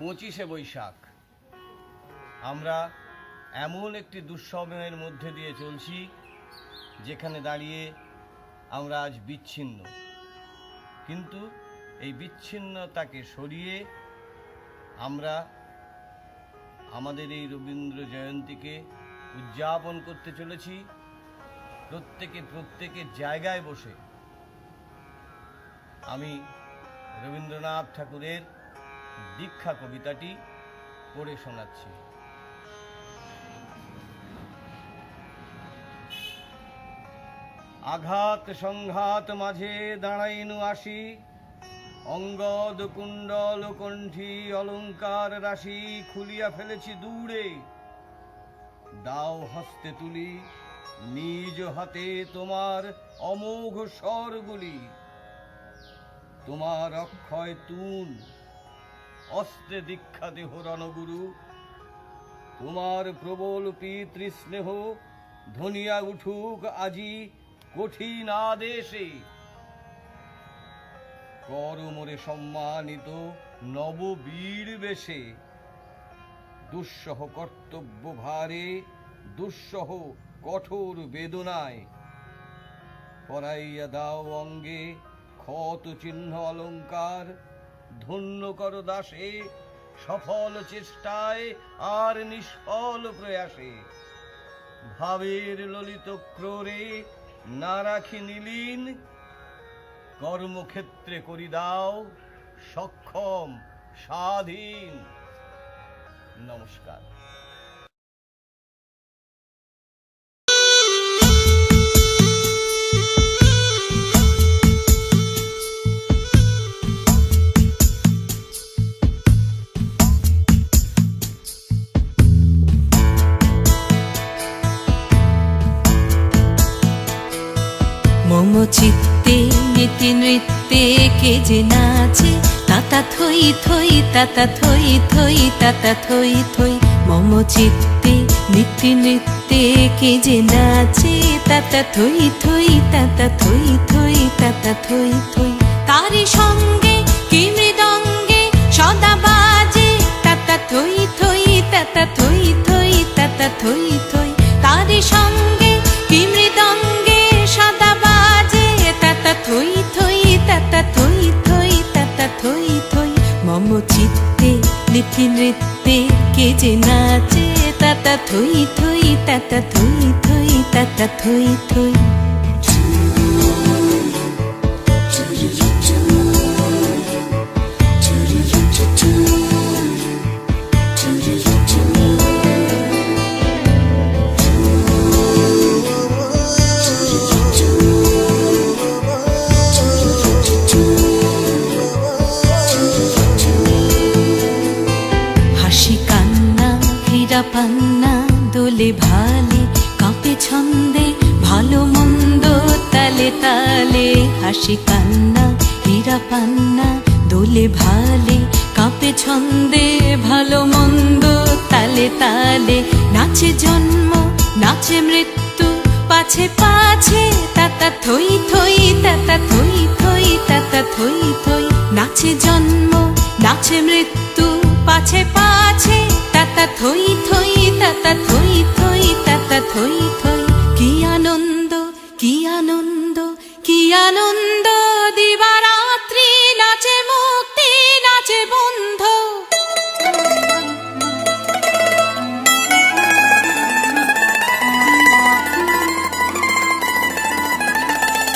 Speaker 9: 25শে বৈশাখ। আমরা এমন একটি দুঃসময়ের মধ্যে দিয়ে চলছি যেখানে দাঁড়িয়ে আমরা আজ বিচ্ছিন্ন, কিন্তু এই বিচ্ছিন্নতাকে সরিয়ে আমরা আমাদের এই রবীন্দ্র জয়ন্তীকে উদযাপন করতে চলেছি প্রত্যেকের জায়গায় বসে। আমি রবীন্দ্রনাথ ঠাকুরের দীক্ষা কবিতাটি পড়ে শোনাচ্ছি। আঘাত সংঘাত মাঝে দাঁড়াইনু আসি, অঙ্গদ কুণ্ডল কণ্ঠী অলঙ্কার রাশি খুলিয়া ফেলেছি দূরে। দাও হস্তে তুলি নিজ হাতে তোমার অমোঘ স্বরগুলি, তোমার অক্ষয় তুন অস্ত্রে দীক্ষা দেহ রণগুরু। তোমার প্রবল পিতৃস্নেহ ধনিয়া উঠুক আজি কঠিন আদেশে। কর মোরে সম্মানিত নববীর বেশে, দুঃসহ কর্তব্য ভারে দুঃসহ কঠোর বেদনায়। পরাইয়া দাও অঙ্গে ক্ষত চিহ্ন অলঙ্কার, ধন্য কর দাসে সফল চেষ্টায় আর নিষ্ফল প্রয়াসে। ভাবের ললিত ক্রোরে না রাখি নীলিন, কর্মক্ষেত্রে করি দাও সক্ষম স্বাধীন। নমস্কার।
Speaker 6: মম চিত্তে নীতি নৃত্যে কে যে নাচে, তাতা থই থই তাতা থই থই তাতা থই থই। মম চিত্তে নীতি নৃত্যে কে যে নাচে, তাতা থই থই তাতা থই থই তাতা থই থই। তারি সঙ্গে কি মৃদঙ্গে সদা বাজে, তাতা থই থই তাতা থই থই তাতা থই থই। তারি সঙ্গে কি মৃদঙ্গে সদা বাজে, তাতা থই থই তাতা থই থই তাতা থই থই। মম চিত্তে নীতি নৃত্যে কে যে নাচে, তাতা থই থই তাতা থই থই তাতা থই থই। পান্না দোলে ভালে কাঁপে ছন্দে ভালো মন্দ তালে তালে। হাসি কান্না হীরা পান্না দোলে ভালে কাঁপে ছন্দে ভালো মন্দ তালে তালে। নাচে জন্ম নাচে মৃত্যু পাছে পাছে, তাতা থই থই তাতা থই থই তাতা থই থই। নাচে জন্ম নাচে মৃত্যু পাছে পাছে, তাতা থই থই তাতা থই থই তাতা থই থই। কি আনন্দ কি আনন্দ কি আনন্দ, দিবারাত্রি নাচে মুক্তি নাচে বন্ধ।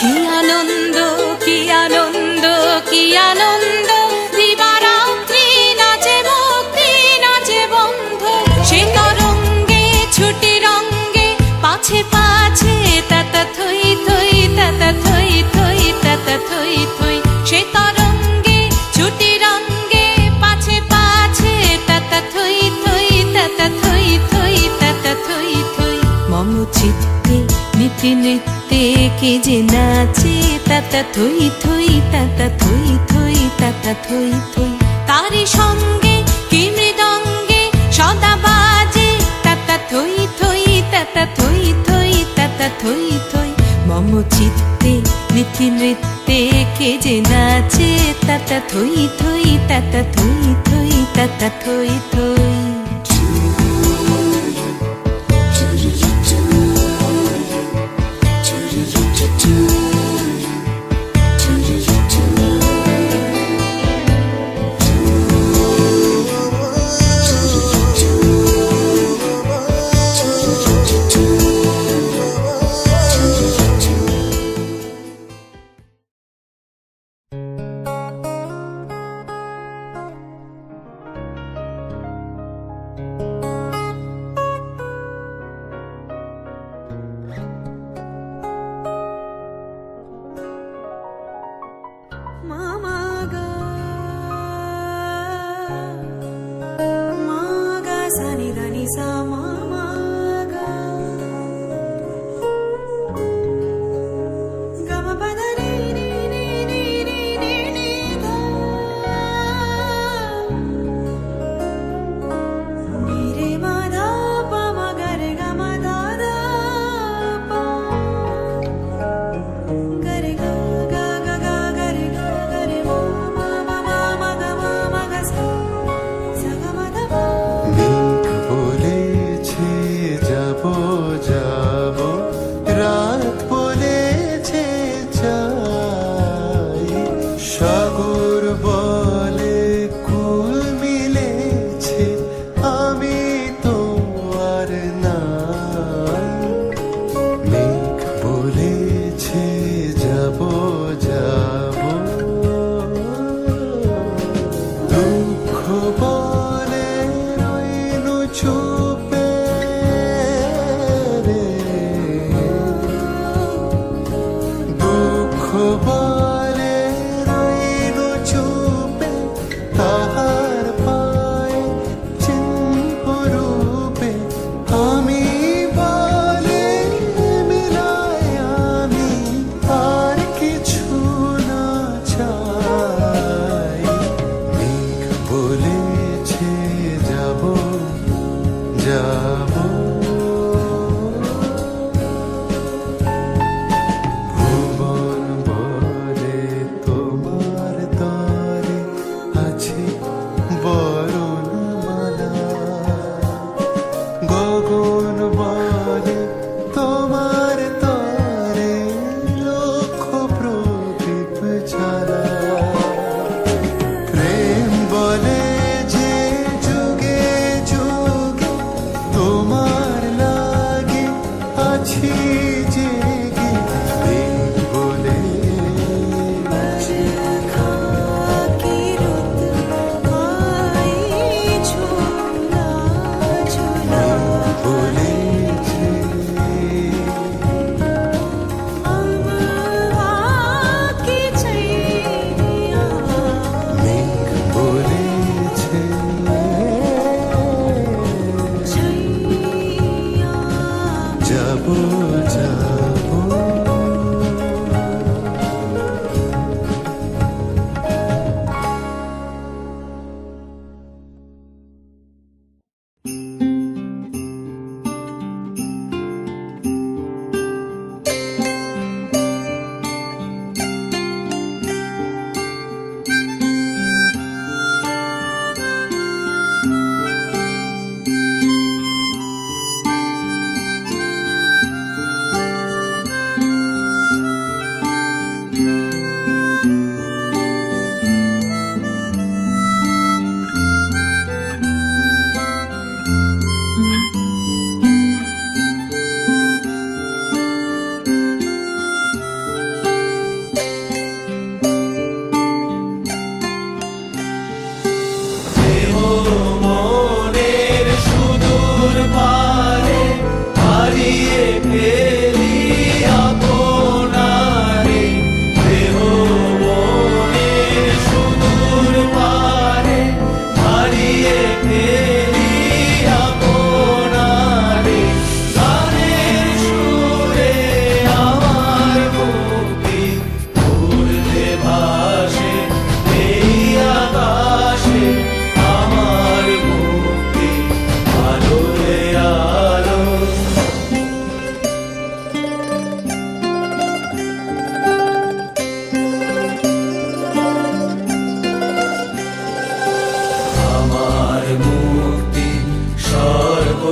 Speaker 6: কি আনন্দ কি আনন্দ কি আনন্দ, দিবারাত্রি নাচে মুক্তি নাচে বন্ধ। সে তরঙ্গে ছুটি রঙ্গে পাছে পাছে, তাতা থই থই তাতা থই থই তাতা থই থই। সে তরঙ্গে ছুটি রঙ্গে পাছে পাছে, তাতা থই থই তাতা থই থই তাতা থই থই। মম চিত্তে নীতি নৃত্যে কে যে নাচে, তাতা থই থই তাতা থই থই তাতা থই থই। তারি সঙ্গে কি মৃদঙ্গে সদা বাজে, তাতা থই থই তাতা থই থই তাতা থই থই। মম চিত্তে নীতি নৃত্যে কে যে নাচে, তাতা থই থই তাতা থই থই। তা থই থই।
Speaker 10: আমার মুক্তি আলোয়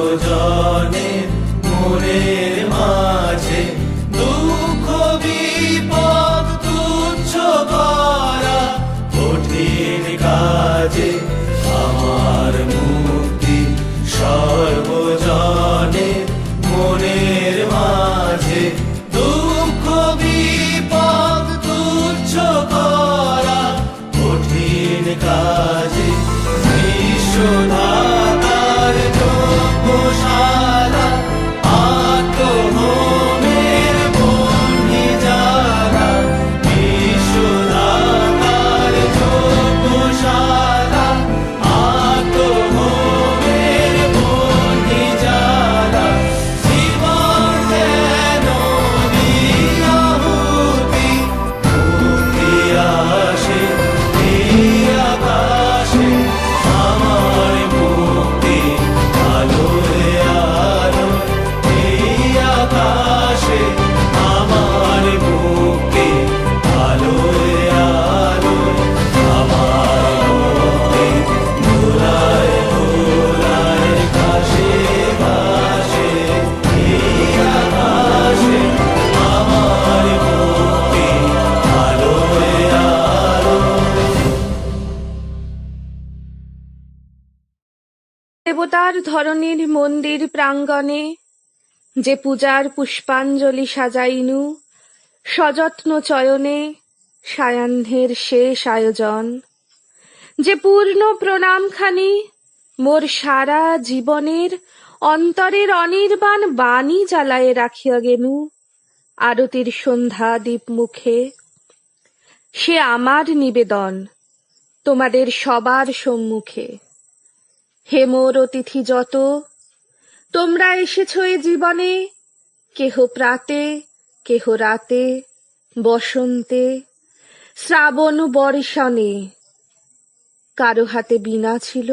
Speaker 10: সর্বজনের মনের মাঝে দুঃখ বিপদ তুচ্ছ করা কঠিন কাজে আমার মুক্তি সর্বজনের মনের মাঝে দুঃখ বিপদ তুচ্ছ করা কঠিন কাজে বিশ্বধাতার যজ্ঞশালা আত্মহোমের বহ্নি যারা বিশ্বধাতার যজ্ঞশালা আত্মহোমের বহ্নি যারা জীবন যেন আহুতি মুক্তি আসে এই আকাশে আমার মুক্তি আলোয় আলো এই আকাশে আমার মুক্তি আলোয় আলো আমার মুক্তি দোলায় দোলায় ঘাসে ঘাসে এই আকাশে আমার মুক্তি আলোয় আলো।
Speaker 1: দেবতার ধরনীর মন্দির প্রাঙ্গণে যে পূজার পুষ্পাঞ্জলি সাজাইনু সযত্ন চয়নে সায়াহ্নের শেষ আয়োজন, যে পূর্ণ প্রণামখানি মোর সারা জীবনের অন্তরের অনির্বাণ বাণী জ্বালায়ে রাখিয়া গেনু আরতির সন্ধ্যা দীপ মুখে, সে আমার নিবেদন তোমাদের সবার সম্মুখে। হে মোর অতিথি যত, তোমরা এসেছ এ জীবনে, কেহ প্রাতে কেহ রাতে, বসন্তে শ্রাবণ বর্ষণে। কারো হাতে বীণা ছিল,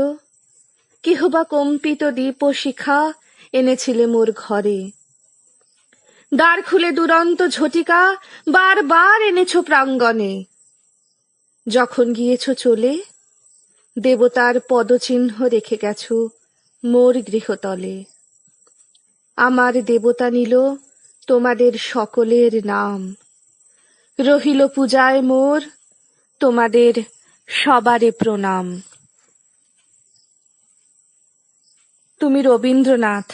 Speaker 1: কেহ বা কম্পিত দীপ ও শিখা এনেছিলে মোর ঘরে। দ্বার খুলে দুরন্ত ঝটিকা বারবার এনেছ প্রাঙ্গণে। যখন গিয়েছ চলে, দেবতার পদচিহ্ন রেখে গেছ মোর গৃহতলে। আমার দেবতা নিল তোমাদের সকলের নাম, রহিল পূজায় মোর তোমাদের সবারে প্রণাম। তুমি রবীন্দ্রনাথ।